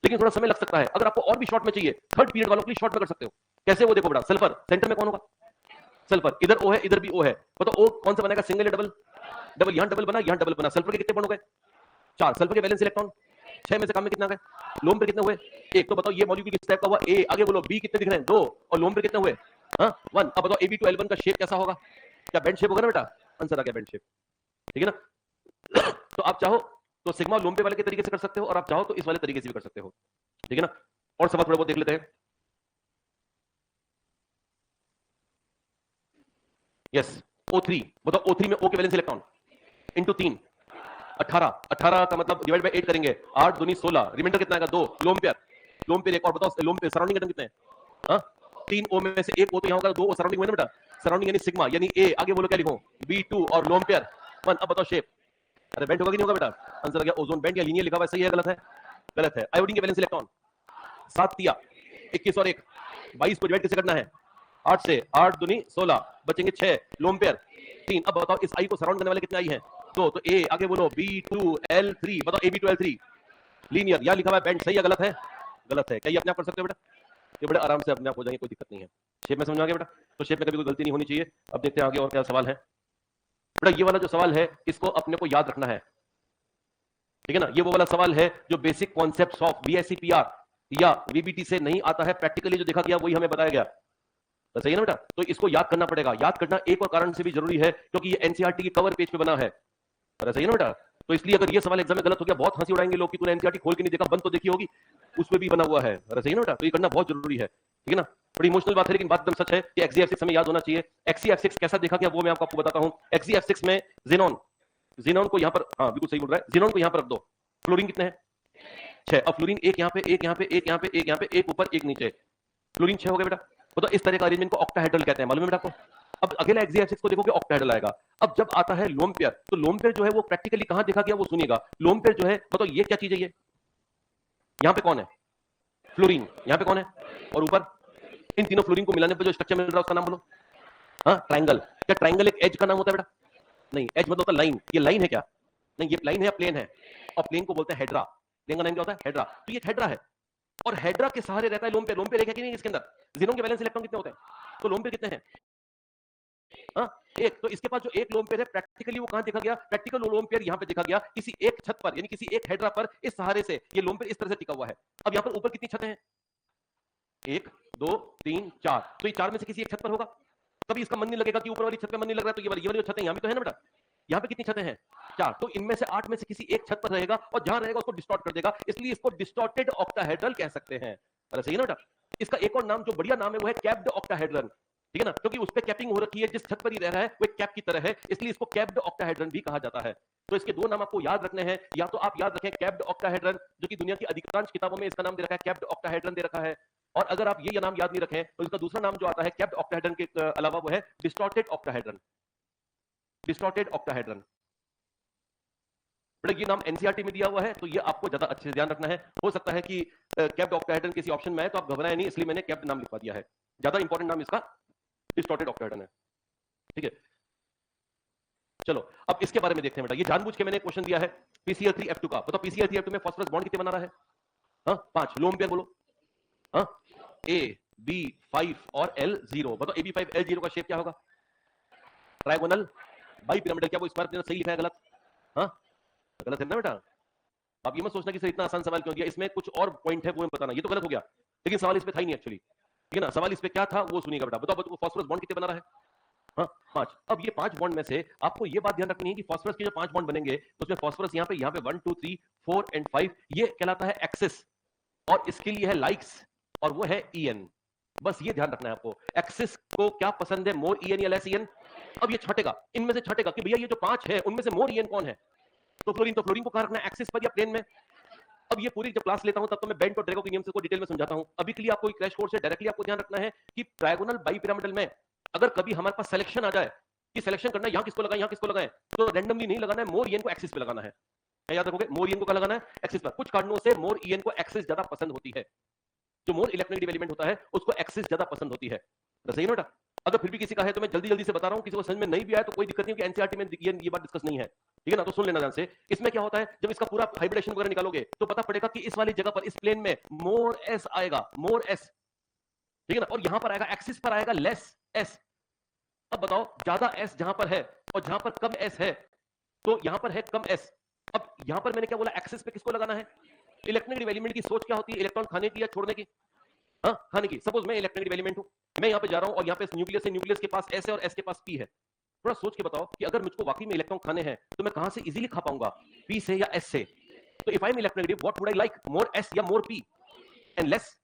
लेकिन थोड़ा समय लग सकता है। अगर आपको और भी शॉर्ट में चाहिए, थर्ड पीरियड वालों के लिए शॉर्ट में कर सकते हो। कैसे? वो देखो बेटा, सल्फर सेंटर में कौन होगा? सल्फर, इधर O है, इधर भी O है, तो O कौन सा बनेगा? सिंगल या डबल? डबल। यहां डबल बना, यहां डबल बना। सल्फर के कितने बॉन्ड हो गए? 4। सल्फर के वैलेंस इलेक्ट्रॉन 6 में से काम में कितना गए? लोन पे कितने हुए? 1। तो बताओ ये मॉलिक्यूल किस टाइप का हुआ? A। आगे बोलो B कितने दिख रहे हैं? 2। और लोन पे कितने हुए? हाँ 1। अब बताओ AB2L1 का शेप कैसा होगा? क्या बेंड शेप होगा ना बेटा? आंसर आ गया बेंड शेप, ठीक है ना? तो आप चाहो तो सिग्मा लोम्बे वाले के तरीके से कर सकते हो, और आप चाहो तो इस वाले तरीके से भी कर सकते हो, ठीक है ना? और सवाल थोड़ा बहुत देख लेते हैं। यस O3, बताओ O3 में O के वैलेंस इलेक्ट्रॉन इंटू 3, 18 का मतलब डिवाइड बाय 8 करेंगे, 8 दूनी 16, रिमाइंडर कितना आएगा? 2, लोन पेयर एक और बताओ, लोन पेयर सराउंडिंग एटम कितने हैं? हाँ 3 O में से एक O तो यहाँ होगा, 2 O सराउंडिंग में ना बेटा, सराउंडिंग यानी सिग्मा यानी A। आगे बोलो क्या लिखो? B2 और लोन पेयर 1। अब बताओ शेप, अरे बेंड होगा कि नहीं होगा बेटा? आंसर आ गया ओजोन बेंड, या लीनियर लिखा हुआ है, सही है गलत है? गलत है। आयोडीन के वैलेंस इलेक्ट्रॉन 7 तिया 21 और 1 22 को डिवाइड कैसे करना है? 8 से, 8 दूनी 16, बचेंगे 6, लोन पेयर 3। अब बताओ इस आई को सराउंड करने वाले कितने आई हैं? तो A। आगे बोलो B2L3, बताओ AB2L3 लीनियर, या लिखा हुआ है बेंड, सही है गलत है? गलत है। क्या ये अपने आप कर सकते हो बेटा? ये बड़े आराम से अपने आप हो जाएंगे, कोई दिक्कत नहीं है। शेप में समझ आ गया बेटा? तो शेप में कभी कोई गलती नहीं होनी चाहिए। अब देखते हैं आगे और क्या सवाल है बेटा। ये वाला जो सवाल है इसको अपने को याद रखना है, ठीक है ना? ये वो वाला सवाल है जो basic concepts of BSc PR या VBT से नहीं आता है, प्रैक्टिकली जो देखा गया वही हमें बताया गया। तो सही है ना बेटा? तो इसको याद करना पड़ेगा। याद करना एक और कारण से भी जरूरी है क्योंकि ये एनसीईआरटी के कवर पेज पे बना है। सही है ना बेटा? तो इसलिए अगर ये सवाल एग्जाम में गलत हो गया, बहुत हंसी उड़ाएंगे लोग कि तूने एनसीईआरटी खोल के नहीं देखा, बंद तो देखी होगी, उसमें भी बना हुआ है। सही है ना बेटा? तो ये करना बहुत जरूरी है, ठीक है ना? बड़ी इमोशनल बात है लेकिन बात एकदम सच है कि XeF6 हमें याद होना चाहिए। XeF6 कैसा देखा गया वो मैं आपको बताता हूं। XeF6 में ज़ीनॉन को यहां पर, हाँ बिल्कुल सही बोल रहा है, ज़ीनॉन को यहां पर रख दो। फ्लोरीन कितने हैं? 6। अब फ्लोरीन एक यहां पे, एक यहां पे, एक यहां पे, एक यहां पे, एक ऊपर, एक नीचे, फ्लोरीन 6 हो गए बेटा। तो इस तरह का अरेंजमेंट को ऑक्टाहेड्रल कहते हैं, मालूम है बेटा आपको? अब अगला XeF6 को देखोगे ऑक्टाहेड्रल आएगा। अब जब आता है लोन पेयर, तो लोन पेयर जो है वो प्रैक्टिकली कहां देखा गया वो सुनिएगा। लोन पेयर जो है बताओ ये क्या चीज है? ये यहां पे कौन है? फ्लोरीन। यहां पे कौन है? और ऊपर इन तीनों फ्लोरीन को मिलाने पर जो स्ट्रक्चर मिल रहा है उसका नाम बोलो। हाँ, ट्रायंगल। क्या ट्रायंगल एक एज का नाम होता है बेटा? नहीं, एज मतलब होता है लाइन। ये लाइन है क्या? नहीं, ये लाइन है या प्लेन है? और प्लेन को बोलते हैं हेड्रा। प्लेन का नाम क्या होता है? हेड्रा। तो ये हेड्रा है और हेड्रा के सहारे रहता है लोन पेयर। लोन पेयर है कि नहीं इसके अंदर? ज़ीनोन के वैलेंस इलेक्ट्रॉन कितने होते हैं? तो लोन पेयर कितने हैं? हाँ, एक। तो इसके पास जो एक लोन पेयर है प्रैक्टिकली वो कहां देखा गया? प्रैक्टिकल लोन पेयर यहां पे देखा गया, किसी एक छत पर, यानी किसी एक हेड्रा पर। इस सहारे से ये लोन पेयर इस तरह से टिका हुआ है। अब यहां पर ऊपर कितनी छतें हैं? 1 2 3 4। तो ये 4 में से किसी एक छत पर होगा। कभी इसका मन नहीं लगेगा कि ऊपर वाली छत पे मन नहीं लग रहा है, तो ये वाली जो छतें यहां भी तो है ना बेटा? यहां पे कितनी छतें हैं? 4। तो इनमें से 8 में से किसी एक छत पर रहेगा और जहां रहेगा उसको डिस्टॉर्ट कर देगा, इसलिए इसको डिस्टॉर्टेड ऑक्टाहेड्रल कह सकते हैं। अरे सही है ना बेटा? इसका एक और नाम जो बढ़िया नाम है वो है कैप्ड ऑक्टाहेड्रन, ठीक है ना? क्योंकि उस पे कैपिंग हो रखी है, जिस छत पर ही रह रहा है वो एक कैप की तरह है, इसलिए इसको कैप्ड ऑक्टाहेड्रन भी कहा जाता है। तो इसके दो नाम आपको याद रखने हैं। या तो आप याद रखें कैप्ड ऑक्टाहेड्रन, जो कि दुनिया की अधिकांश किताबों में इसका नाम दे रखा है कैप्ड ऑक्टाहेड्रन दे रखा है। और अगर आप ये नाम याद नहीं रखें तो इसका दूसरा नाम जो आता है कैप्ड ऑक्टाहेड्रन के अलावा वो है डिस्टॉर्टेड ऑक्टाहेड्रन। डिस्टॉर्टेड ऑक्टाहेड्रन, बड़ा ये नाम एनसीईआरटी में दिया हुआ है, तो ये आपको ज्यादा अच्छे से ध्यान रखना है। हो सकता है कि कैप्ड ऑक्टाहेड्रन किसी ऑप्शन में है तो आप घबराएं नहीं, इसलिए मैंने कैप्ड नाम लिखवा दिया है। ज्यादा इंपॉर्टेंट नाम इसका डिस्टॉर्टेड ऑक्टाहेड्रन है, ठीक है? चलो अब इसके बारे में देखते हैं बेटा। ये जानबूझ के मैंने क्वेश्चन दिया है PCl3F2 का। बताओ PCl3F2 में फास्फोरस बॉन्ड कितने बना रहा है? हाँ 5। लोन पेयर बोलो। हाँ AB5 और L0। बताओ AB5 L0 का शेप क्या होगा? Trigonal bipyramidal. क्या वो स्क्वायर सही लिखा है गलत? हाँ गलत है ना बेटा? आप ये मत सोचना कि सर इतना आसान सवाल क्यों दिया, इसमें कुछ और पॉइंट है वो बताना। ये तो गलत हो गया लेकिन सवाल इस पे था ही नहीं एक्चुअली, ठीक है ना? सवाल इस पे क्या था वो सुनिएगा बेटा। बताओ फास्फोरस बॉन्ड कितने बना रहा है? हाँ 5। अब ये 5 बॉन्ड में से आपको ये बात ध्यान रखनी है कि फास्फोरस के जो 5 बॉन्ड बनेंगे उसमें फास्फोरस यहाँ पे 1 2 3 4 एंड 5 ये कहलाता है एक्सिस, और इसके लिए है लाइक्स और वो है EN। बस ये ध्यान रखना है आपको। एक्सिस को क्या पसंद है, मोर EN या लेस EN? अब ये छटेगा, इनमें से छटेगा कि भैया ये जो 5 है उनमें से मोर EN कौन है? तो फ्लोरीन। तो फ्लोरीन को कहां रखना है? एक्सिस पर या प्लेन में? अब ये पूरी जब क्लास लेता हूं तब तो मैं बेंट और ड्रैगो के नियम से को डिटेल में समझाता हूं। अभी के लिए आपको क्रैश कोर्स है, डायरेक्टली आपको ध्यान रखना है कि ट्रायगोनल बाइपिरामिडल में अगर कभी हमारे पास सिलेक्शन आ जाए कि सिलेक्शन करना है यहां किसको लगाएं यहां किसको लगाएं, तो रैंडमली नहीं लगाना है, मोर EN को एक्सिस पे लगाना है। क्या याद रखोगे? मोर EN को कहां लगाना है? एक्सिस पर। कुछ कारणों से मोर EN को एक्सिस ज्यादा पसंद होती है। जो मोर इलेक्ट्रोनेगेटिव एलिमेंट होता है उसको एक्सिस ज्यादा पसंद होती है। तो सही है ना बेटा? अगर फिर भी किसी का है तो मैं जल्दी जल्दी से बता रहा हूं, किसी को समझ में नहीं भी आया तो कोई दिक्कत नहीं, कि एनसीईआरटी में ये बात डिस्कस नहीं है, ठीक है ना? तो सुन लेना ध्यान से। इसमें क्या होता है, जब इसका पूरा हाइब्रिडेशन वगैरह निकालोगे तो पता पड़ेगा कि इस वाली जगह पर, इस प्लेन में मोर S आएगा, मोर S, ठीक है ना? और यहां पर आएगा, एक्सिस पर आएगा लेस S। अब बताओ ज्यादा S जहां पर है और जहां पर कम S है, तो यहां पर है कम S। अब यहां पर मैंने क्या बोला, एक्सिस पे किसको लगाना है? इलेक्ट्रोनेगेटिव एलिमेंट की सोच क्या होती है? इलेक्ट्रॉन खाने की या छोड़ने की? हाँ खाने की। सपोज मैं इलेक्ट्रोनेगेटिव एलिमेंट हूं, मैं यहां पे जा रहा हूं और यहां पे न्यूक्लियस है, न्यूक्लियस के पास S है और S के पास P है। थोड़ा सोच के बताओ कि अगर मुझको वाकई में इलेक्ट्रॉन खाने हैं तो मैं कहां से इजीली खा पाऊंगा? P से या S से? तो if I am electronegative what would I like, more S या मोर P? And less.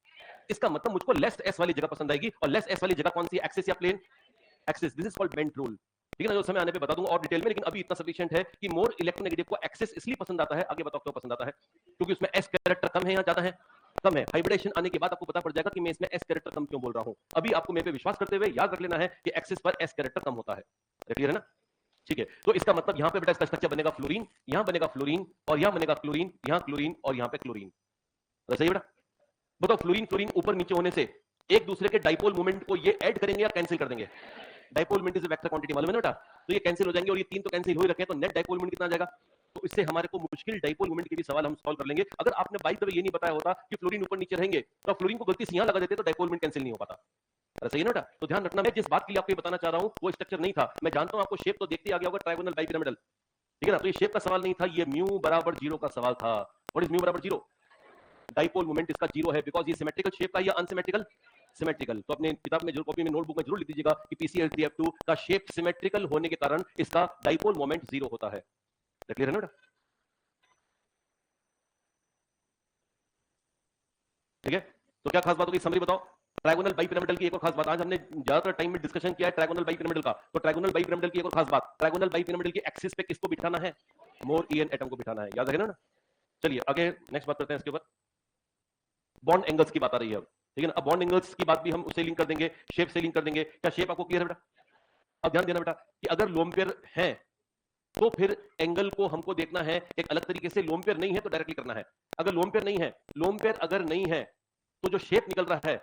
इसका मतलब मुझको लेस S वाली जगह पसंद आएगी, और लेस S वाली जगह कौन सी? एक्सिस या plane? Axis. This is called bent rule, ठीक है ना? जो समय आने पे बता दूंगा और डिटेल में, लेकिन अभी इतना सफिशिएंट है कि मोर इलेक्ट्रोनेगेटिव को एक्सिस इसलिए पसंद आता है, आगे बताओ क्यों पसंद आता है। क्योंकि उसमें S कैरेक्टर कम है या ज्यादा है? कम है। हाइब्रिडेशन आने के बाद आपको पता पड़ जाएगा कि मैं इसमें S कैरेक्टर कम क्यों बोल रहा हूं। अभी आपको मेरे पे विश्वास करते हुए याद रख लेना है कि एक्सिस पर S कैरेक्टर कम होता है। क्लियर है ना? ठीक है। तो इसका मतलब यहां पे बेटा इसका स्ट्रक्चर बनेगा फ्लोरीन, यहां बनेगा फ्लोरीन, और यहां बनेगा क्लोरीन, यहां क्लोरीन, और यहां पे क्लोरीन। सही है बेटा? बताओ फ्लोरीन फ्लोरीन ऊपर नीचे होने से एक दूसरे के डाइपोल मोमेंट को ये ऐड करेंगे या कैंसिल कर देंगे? Dipole moment is a vector quantity, मालूम है ना बेटा? तो ये कैंसिल हो जाएंगे, और ये 3 तो कैंसिल हो ही रखे हैं, तो नेट डाइपोल मोमेंट कितना आ जाएगा? तो इससे हमारे को मुश्किल डाइपोल मोमेंट के भी सवाल हम सॉल्व कर लेंगे। अगर आपने बाई द वे ये नहीं बताया होता कि फ्लोरीन ऊपर नीचे रहेंगे, तो फ्लोरीन को गलती से यहां लगा देते तो डाइपोल मोमेंट कैंसिल नहीं हो पाता। सही है ना बेटा? तो ध्यान रखना, मैं जिस बात के लिए आपको ये बताना चाह रहा हूं वो स्ट्रक्चर नहीं था। मैं जानता हूं आपको शेप तो देखते ही आ गया होगा, ट्रायगोनल बाइपिरामिडल, ठीक है ना? तो ये शेप का सवाल नहीं था, ये म्यू बराबर 0 का सवाल था। व्हाट इज म्यू बराबर 0? डाइपोल मोमेंट इसका 0 है, बिकॉज ये सिमेट्रिकल शेप का या अनसिमेट्रिकल? सिमेट्रिकल। तो अपने किताब में जरूर, कॉपी में, नोटबुक में जरूर लिख दीजिएगा कि PCl3F2 का शेप सिमेट्रिकल होने के कारण इसका डाइपोल मोमेंट 0 होता है। क्लियर है ना बेटा? ठीक है, तो क्या खास बात होगी, समरी बताओ। ट्रायगोनल बाइपिरामिडल की एक और खास बात, आज हमने ज्यादातर टाइम में डिस्कशन किया है ट्रायगोनल बाइपिरामिडल का। तो ट्रायगोनल बाइपिरामिडल की एक और खास बात, ट्रायगोनल बाइपिरामिडल की एक्सिस पे किसको बिठाना है? मोर ईएन एटम को बिठाना है, याद रखना ना। चलिए आगे नेक्स्ट बात करते हैं इसके ऊपर। बॉन्ड एंगल्स की बात आ रही है अब, ठीक है ना। अब बॉन्ड एंगल्स की बात भी हम उससे लिंक कर देंगे, शेप से लिंक कर देंगे। क्या शेप आपको क्लियर है बेटा? अब ध्यान देना बेटा कि अगर लोन पेयर है तो फिर एंगल को हमको देखना है एक अलग तरीके से। लोन पेयर नहीं है तो डायरेक्टली करना है। अगर लोन पेयर नहीं है, लोन पेयर अगर नहीं है तो जो शेप निकल रहा है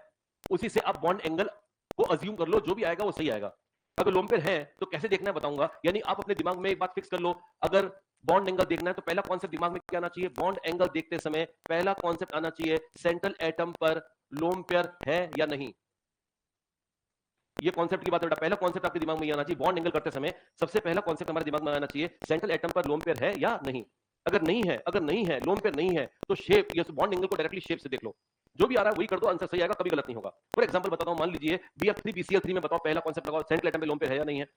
उसी से आप बॉन्ड एंगल को अज्यूम कर लो, जो भी आएगा वो सही आएगा। अगर लोन पेयर है तो कैसे देखना है बताऊंगा। यानी आप अपने दिमाग में एक बात फिक्स कर लो, अगर बॉन्ड एंगल देखना है तो पहला कॉन्सेप्ट दिमाग में क्या आना चाहिए? बॉन्ड एंगल देखते समय पहला कॉन्सेप्ट आना चाहिए, सेंट्रल एटम पर लोन पेयर है या नहीं। ये कॉन्सेप्ट की बात है बेटा, पहला कॉन्सेप्ट आपके दिमाग में आना चाहिए। बॉन्ड एंगल करते समय सबसे पहला कॉन्सेप्ट हमारे दिमाग में आना चाहिए, सेंट्रल एटम पर लोन पेयर है या नहीं। अगर नहीं है, अगर नहीं है, लोन पेयर नहीं है, तो शेप, ये बॉन्ड एंगल को डायरेक्टली शेप से देख लो, जो भी आ रहा है वही कर दो, आंसर सही आएगा, कभी गलत नहीं होगा। फॉर एग्जांपल बताता हूं, मान लीजिए BF3 BCl3 में बताओ, पहला कॉन्सेप्ट लगाओ, सेंट्रल एटम पे लोन पेयर है या नहीं है?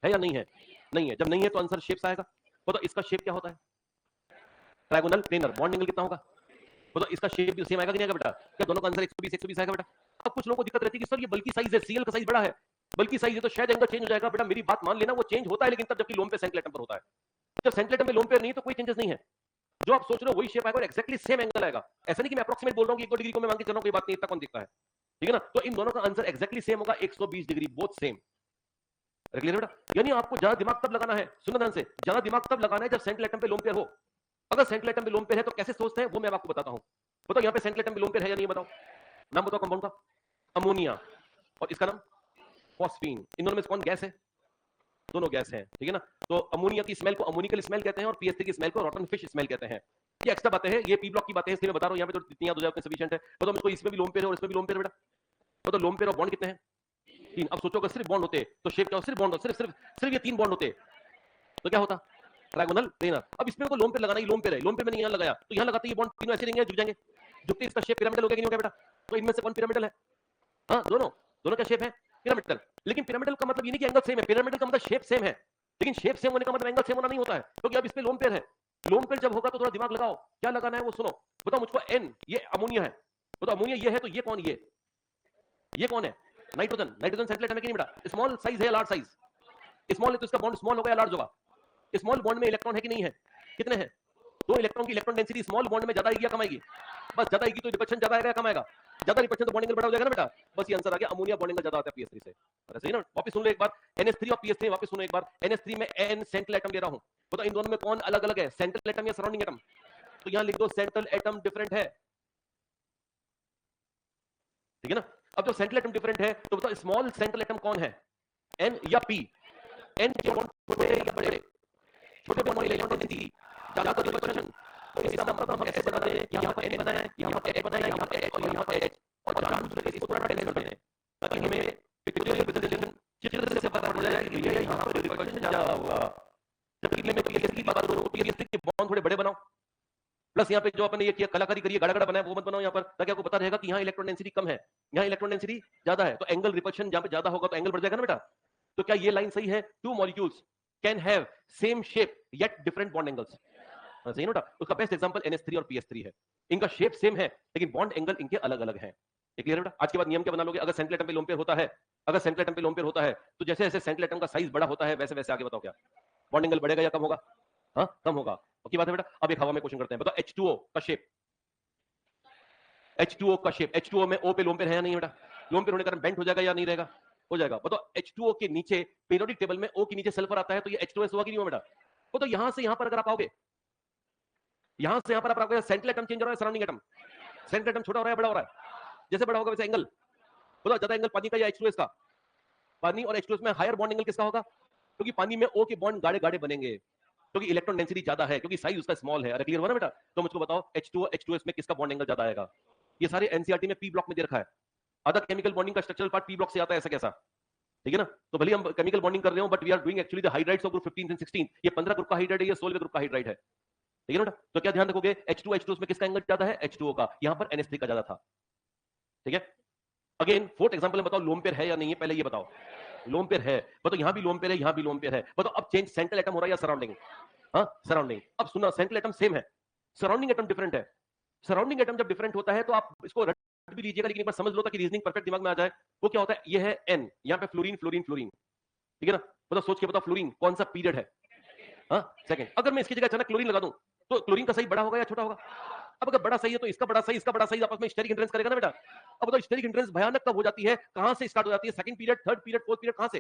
है या नहीं है? नहीं है। जब नहीं है तो आंसर शेप से आएगा। तो इसका शेप क्या होता है? Trigonal planar. बॉन्ड एंगल कितना होगा? तो इसका शेप भी सेम आएगा कि नहीं आएगा बेटा? क्या दोनों का आंसर 120 आएगा बेटा? अब कुछ लोगों को दिक्कत रहती है कि सर ये बल्कि साइज है, Cl का साइज बड़ा है, बल्कि साइज है तो शायद एंगल चेंज हो जाएगा। बेटा मेरी बात मान लेना, वो चेंज होता है लेकिन तब जबकि लोन पे सेंट्रल एटम पर होता है। जब सेंट्रल एटम में लोन पेयर नहीं है तो कोई चेंजेस नहीं है, जो आप सोच रहे हो वही शेप आएगा और एक्जैक्टली सेम एंगल आएगा। ऐसा नहीं कि मैं अप्रोक्सीमेट बोल रहा हूं कि 1 डिग्री को मैं मान के चल रहा हूं, कोई बात नहीं, इतना कौन दिखता है, ठीक है ना। तो इन दोनों का आंसर एक्जैक्टली सेम होगा, 120 डिग्री, बोथ सेम। क्लियर बेटा? यानी आपको ज्यादा दिमाग तब लगाना है, सुनो ध्यान से, ज्यादा दिमाग तब लगाना है जब सेंट्रल एटम पे लोन पेयर हो। अगर सेंट्रल एटम पे लोन पेयर है तो कैसे सोचते हैं वो मैं आपको बताता हूं। बताओ यहाँ पे सेंट्रल एटम पे लोन पेयर है या नहीं, बताओ, नाम बताओ कंपाउंड का। अमोनिया, और इसका नाम फॉस्फीन। इन दोनों में कौन गैस है? दोनों गैस हैं, ठीक है ना। तो अमोनिया की स्मेल को अमोनिकल स्मेल कहते हैं और PS3 की स्मेल को रॉटन फिश स्मेल कहते हैं। ये एक्स्ट्रा बातें हैं, ये पी ब्लॉक की बातें हैं, इसलिए मैं बता रहा हूं, यहाँ पे तो जितनी याद हो जाए उतने सफिशिएंट है। तो मुझको इसमें भी लोन पेयर है और इसमें भी लोन पेयर है बेटा। तो लोन पेयर और बॉन्ड कितने हैं? 3। अब सोचो अगर सिर्फ बॉन्ड होते तो शेप क्या हो? सिर्फ बॉन्ड, सिर्फ सिर्फ सिर्फ ये 3 बॉन्ड होते तो क्या होता? Trigonal planar. अब इसमें को लोन पेयर लगाना, ये लोन पेयर है, लोन पेयर मैंने यहाँ लगाया तो यहाँ लगाते ये बॉन्ड तीनों ऐसे रहेंगे, झुक जाएंगे, झुकते इसका शेप पिरामिडल हो गया कि नहीं हो गया बेटा? तो इनमें से कौन पिरामिडल है? हाँ, दोनों, दोनों का शेप है पिरामिडल। लेकिन पिरामिडल का मतलब ये नहीं कि एंगल सेम है, पिरामिडल का मतलब शेप सेम है, लेकिन शेप सेम होने का मतलब एंगल सेम होना नहीं होता है, क्योंकि अब इस पे लोन पेयर है। लोन पेयर जब होगा तो थोड़ा दिमाग लगाओ, क्या लगाना है वो सुनो। बताओ मुझको, N ये अमोनिया है, बताओ अमोनिया ये है तो ये कौन? ये कौन है? नाइट्रोजन। नाइट्रोजन सेंट्रल एटम है कि नहीं बेटा? स्मॉल साइज है या लार्ज साइज? स्मॉल है तो इसका बॉन्ड स्मॉल होगा या लार्ज होगा? स्मॉल बॉन्ड में इलेक्ट्रॉन है कि नहीं है? कितने हैं? 2 इलेक्ट्रॉन की इलेक्ट्रॉन डेंसिटी स्मॉल बॉन्ड में ज्यादा आएगी या कम आएगी? बस ज्यादा आएगी, तो रिपल्शन ज्यादा आएगा या कम आएगा? ज्यादा रिपल्शन तो बॉन्ड एंगल बड़ा हो जाएगा ना बेटा। बस ये आंसर आ गया, अमोनिया बॉन्ड एंगल ज्यादा आता है PS3 से। अरे सही ना? वापस सुन लो एक बार, NH3 और PS3 वापस सुनो एक बार। NH3 में N सेंट्रल एटम ले रहा हूं, तो इन दोनों में कौन अलग अलग है? सेंट्रल एटम या सराउंडिंग एटम? तो यहां लिख दो सेंट्रल एटम डिफरेंट है, ठीक है ना। अब जब सेंट्रल एटम डिफरेंट है तो बताओ स्मॉल सेंट्रल एटम कौन है, N या P? N के बॉन्ड छोटे या बड़े? छोटे बॉन्ड वाले इलेक्ट्रॉन डेंसिटी ज्यादा तो रिपल्शन, तो इसका मतलब हम ऐसे बना रहे हैं, यहां पर N बनाया है, यहां पर H बनाया है, यहां पर H और यहां पर H, और जानबूझकर इसको थोड़ा टेंस करते हैं ताकि हमें पिक्चुअल रिप्रेजेंटेशन चित्र से पता पड़ जाए कि ये यहां पर रिपल्शन ज्यादा हुआ। जबकि मैं PS3 की बात करूं, PS3 के बॉन्ड थोड़े बड़े बनाओ, प्लस यहाँ पे जो आपने ये किया कलाकारी करिए, गाढ़ा गाढ़ा बनाया, वो मत बनाओ यहाँ पर, ताकि आपको पता रहेगा कि यहाँ इलेक्ट्रॉन डेंसिटी कम है, यहाँ इलेक्ट्रॉन डेंसिटी ज्यादा है, तो एंगल रिपल्शन जहां पे ज्यादा होगा तो एंगल बढ़ जाएगा ना बेटा। तो क्या ये लाइन सही है? 2 molecules can have same shape yet different bond angles. सही ना? उसका बेस्ट एग्जांपल NH3 और PS3 है, इनका शेप सेम है लेकिन बॉन्ड एंगल इनके अलग अलग हैं। क्लियर है बेटा? आज के बाद नियम क्या बना लोगे? अगर सेंट्रल एटम पे लोन पेयर होता है, अगर सेंट्रल एटम पे लोन पेयर होता है तो जैसे जैसे सेंट्रल एटम का साइज बड़ा होता है वैसे वैसे आगे बताओ क्या बॉन्ड एंगल बढ़ेगा या कम होगा? हाँ, कम होगा। ओके बात है बेटा। अब एक हवा में क्वेश्चन करते हैं, बताओ H2O का शेप, H2O का शेप, H2O में O पे लोन पेयर है या नहीं बेटा? लोन पेयर होने के कारण बेंट हो जाएगा या नहीं रहेगा? हो जाएगा। बताओ H2O के नीचे पीरियोडिक टेबल में O के नीचे सल्फर आता है तो ये H2S हुआ कि नहीं हुआ बेटा? तो यहां से यहां पर अगर आप आओगे, यहां से यहां पर आप आओगे, सेंट्रल एटम चेंज हो रहा है, सराउंडिंग एटम, सेंट्रल एटम छोटा हो रहा है बड़ा हो रहा है? जैसे बड़ा होगा वैसे एंगल, बताओ ज्यादा एंगल पानी का या H2S का? पानी और H2S में हायर बॉन्ड एंगल किसका होगा? क्योंकि पानी में O के बॉन्ड गाढ़े गाढ़े बनेंगे, क्योंकि इलेक्ट्रॉन डेंसिटी ज्यादा है, क्योंकि साइज उसका स्मॉल है। अरे क्लियर हुआ ना बेटा? तो मुझको बताओ H2O H2S में किसका बॉन्ड एंगल ज्यादा आएगा? ये सारे एनसीईआरटी में पी ब्लॉक में दे रखा है। आधा केमिकल बॉन्डिंग का स्ट्रक्चरल पार्ट पी ब्लॉक से आता है, ऐसा कैसा? ठीक है ना? तो भले हम केमिकल बॉन्डिंग कर रहे हो but we are doing actually the hydrides of group 15 and 16। ये 15 ग्रुप का हाइड्राइड है, ये 16 ग्रुप का हाइड्राइड है, ठीक है ना? तो क्या ध्यान रखोगे? H2 H2 में किसका एंगल ज्यादा है? H2O का। यहां पर NH3 का ज्यादा था, ठीक है? अगेन फोर्थ एग्जांपल में बताओ लोन पेयर है या नहीं है, पहले ये बताओ। लोन पेयर है, बताओ यहां भी लोन पेयर है, यहां भी लोन पेयर है, बताओ अब चेंज सेंट्रल एटम हो रहा है या सराउंडिंग? हाँ सराउंडिंग। अब सुना, सेंट्रल एटम सेम है, सराउंडिंग एटम डिफरेंट है। सराउंडिंग एटम जब डिफरेंट होता है तो आप इसको रट भी लीजिएगा, लेकिन एक बार समझ लो ताकि रीजनिंग परफेक्ट दिमाग में आ जाए। वो क्या होता है, ये है एन, यहां पे फ्लोरीन फ्लोरीन फ्लोरीन, ठीक है ना? बताओ सोच के बताओ, फ्लोरीन कौन सा पीरियड है? हाँ सेकंड। अगर मैं इसकी जगह अचानक क्लोरीन लगा दूं तो क्लोरीन का सही बड़ा होगा या छोटा होगा? अब अगर बड़ा सही है तो इसका बड़ा सही, इसका बड़ा सही आपस में स्टेरिक हिंड्रेंस करेगा ना बेटा। अब बताओ स्टेरिक हिंड्रेंस भयानक कब हो जाती है, कहां से स्टार्ट हो जाती है? Second period, third period, fourth period, कहां से?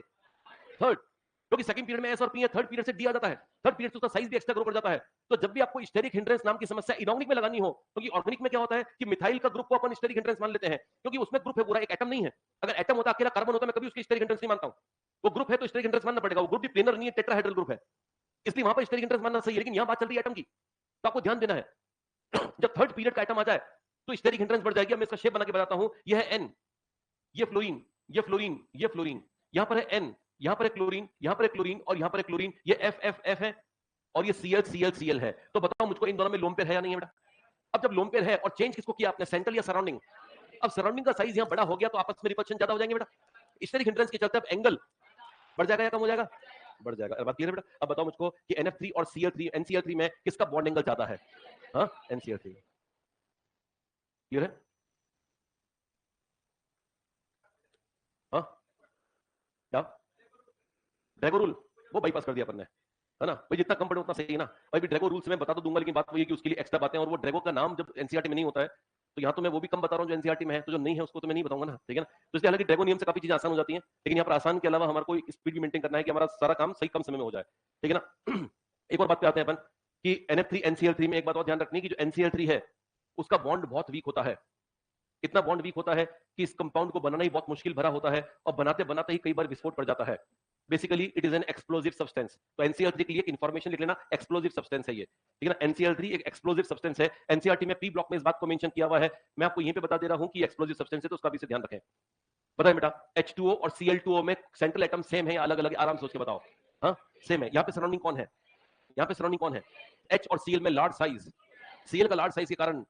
थर्ड। क्योंकि सेकंड पीरियड में एस और पी है, थर्ड पीरियड से डी आ जाता है, थर्ड पीरियड से उसका साइज भी एक्स्ट्रा ग्रो कर जाता है। तो जब भी आपको स्टेरिक हिंड्रेंस नाम की समस्या इनऑर्गेनिक में लगानी हो, क्योंकि ऑर्गेनिक में क्या होता है कि मिथाइल का ग्रुप को अपन स्टेरिक हिंड्रेंस मान लेते हैं, क्योंकि उसमें ग्रुप है पूरा, एक एटम नहीं है। अगर एटम होता, अकेला कार्बन होता, मैं कभी उसकी स्टेरिक हिंड्रेंस नहीं मानता हूं। वो ग्रुप है तो स्टेरिक हिंड्रेंस मानना पड़ेगा। वो ग्रुप भी प्लेनर नहीं है, टेट्राहेड्रल ग्रुप है, इसलिए वहां पर स्टेरिक हिंड्रेंस मानना सही है। लेकिन यहां बात चल रही है एटम की, तो आपको ध्यान देना है। जब थर्ड पीरियड का आइटम आ जाए तो स्टेरिक हिंड्रेंस बढ़ जाएगी। मैं इसका शेप बना के बताता हूं, यह है एन, ये फ्लोरीन, ये फ्लोरीन, ये फ्लोरीन, यहां पर है एन, यहां पर है क्लोरीन, यहां पर है क्लोरीन और यहां पर है क्लोरीन, ये एफ एफ एफ है और ये सीएल सीएल सीएल है। तो बताओ मुझको इन दोनों में लोन पेयर है या नहीं है बेटा? अब जब लोन पेयर है और चेंज किसको किया आपने, सेंट्रल या सराउंडिंग? अब सराउंडिंग का साइज यहां बड़ा हो गया तो आपस में रिपल्शन ज्यादा हो जाएंगे बेटा। स्टेरिक हिंड्रेंस के चलते अब एंगल बढ़ जाएगा या कम हो जाएगा? बढ़ जाएगा। बात क्लियर है बेटा? अब बताओ मुझको कि NF3 और Cl3 NCl3 में किसका बॉन्ड एंगल ज्यादा है? हाँ NCl3। क्लियर है? हाँ क्या? ड्रैगो रूल वो बाईपास कर दिया अपन ने, है ना भाई? जितना कम पड़े उतना सही है ना भाई। भी ड्रैगो रूल्स में बता तो दूंगा, लेकिन बात वही है कि उसके लिए एक्स्ट्रा बातें, और वो ड्रैगो का नाम जब एनसीईआरटी में नहीं होता है तो यहाँ तो मैं वो भी कम बता रहा हूँ जो एनसीईआरटी में है, तो जो नहीं है उसको तो मैं नहीं बताऊंगा ना, ठीक है ना? तो इसलिए हालांकि ड्रैगो नियम से काफी चीजें आसान हो जाती हैं, लेकिन यहाँ पर आसान के अलावा हमारे को स्पीड भी मेंटेन करना है कि हमारा सारा काम सही कम समय में हो जाए, ठीक है ना? एक और बात पे आते हैं अपन कि NF3 NCl3 में एक बात और ध्यान रखनी है कि जो NCl3 है उसका बॉन्ड बहुत वीक होता है। इतना बॉन्ड वीक होता है कि इस कंपाउंड को बनाना ही बहुत मुश्किल भरा होता है, और बनाते बनाते ही कई बार विस्फोट पड़ जाता है। Basically it is an explosive substance. तो NCl3 के लिए इंफॉर्मेशन लिख लेना, एक्सप्लोसिव सब्सटेंस है ये, ठीक है ना? NCl3 एक एक्सप्लोसिव सब्सटेंस है। एनसीईआरटी में पी ब्लॉक में इस बात को मेंशन किया हुआ है, मैं आपको यहीं पे बता दे रहा हूं कि एक्सप्लोसिव सब्सटेंस है, तो उसका भी ध्यान रखें। पता है बेटा H2O और Cl2O में सेंट्रल एटम सेम है या अलग अलग? आराम से सोच के बताओ। हाँ सेम है। यहाँ पे सराउंडिंग कौन है? यहाँ पे सराउंडिंग कौन है? H और Cl में लार्ज साइज, Cl का लार्ज साइज के कारण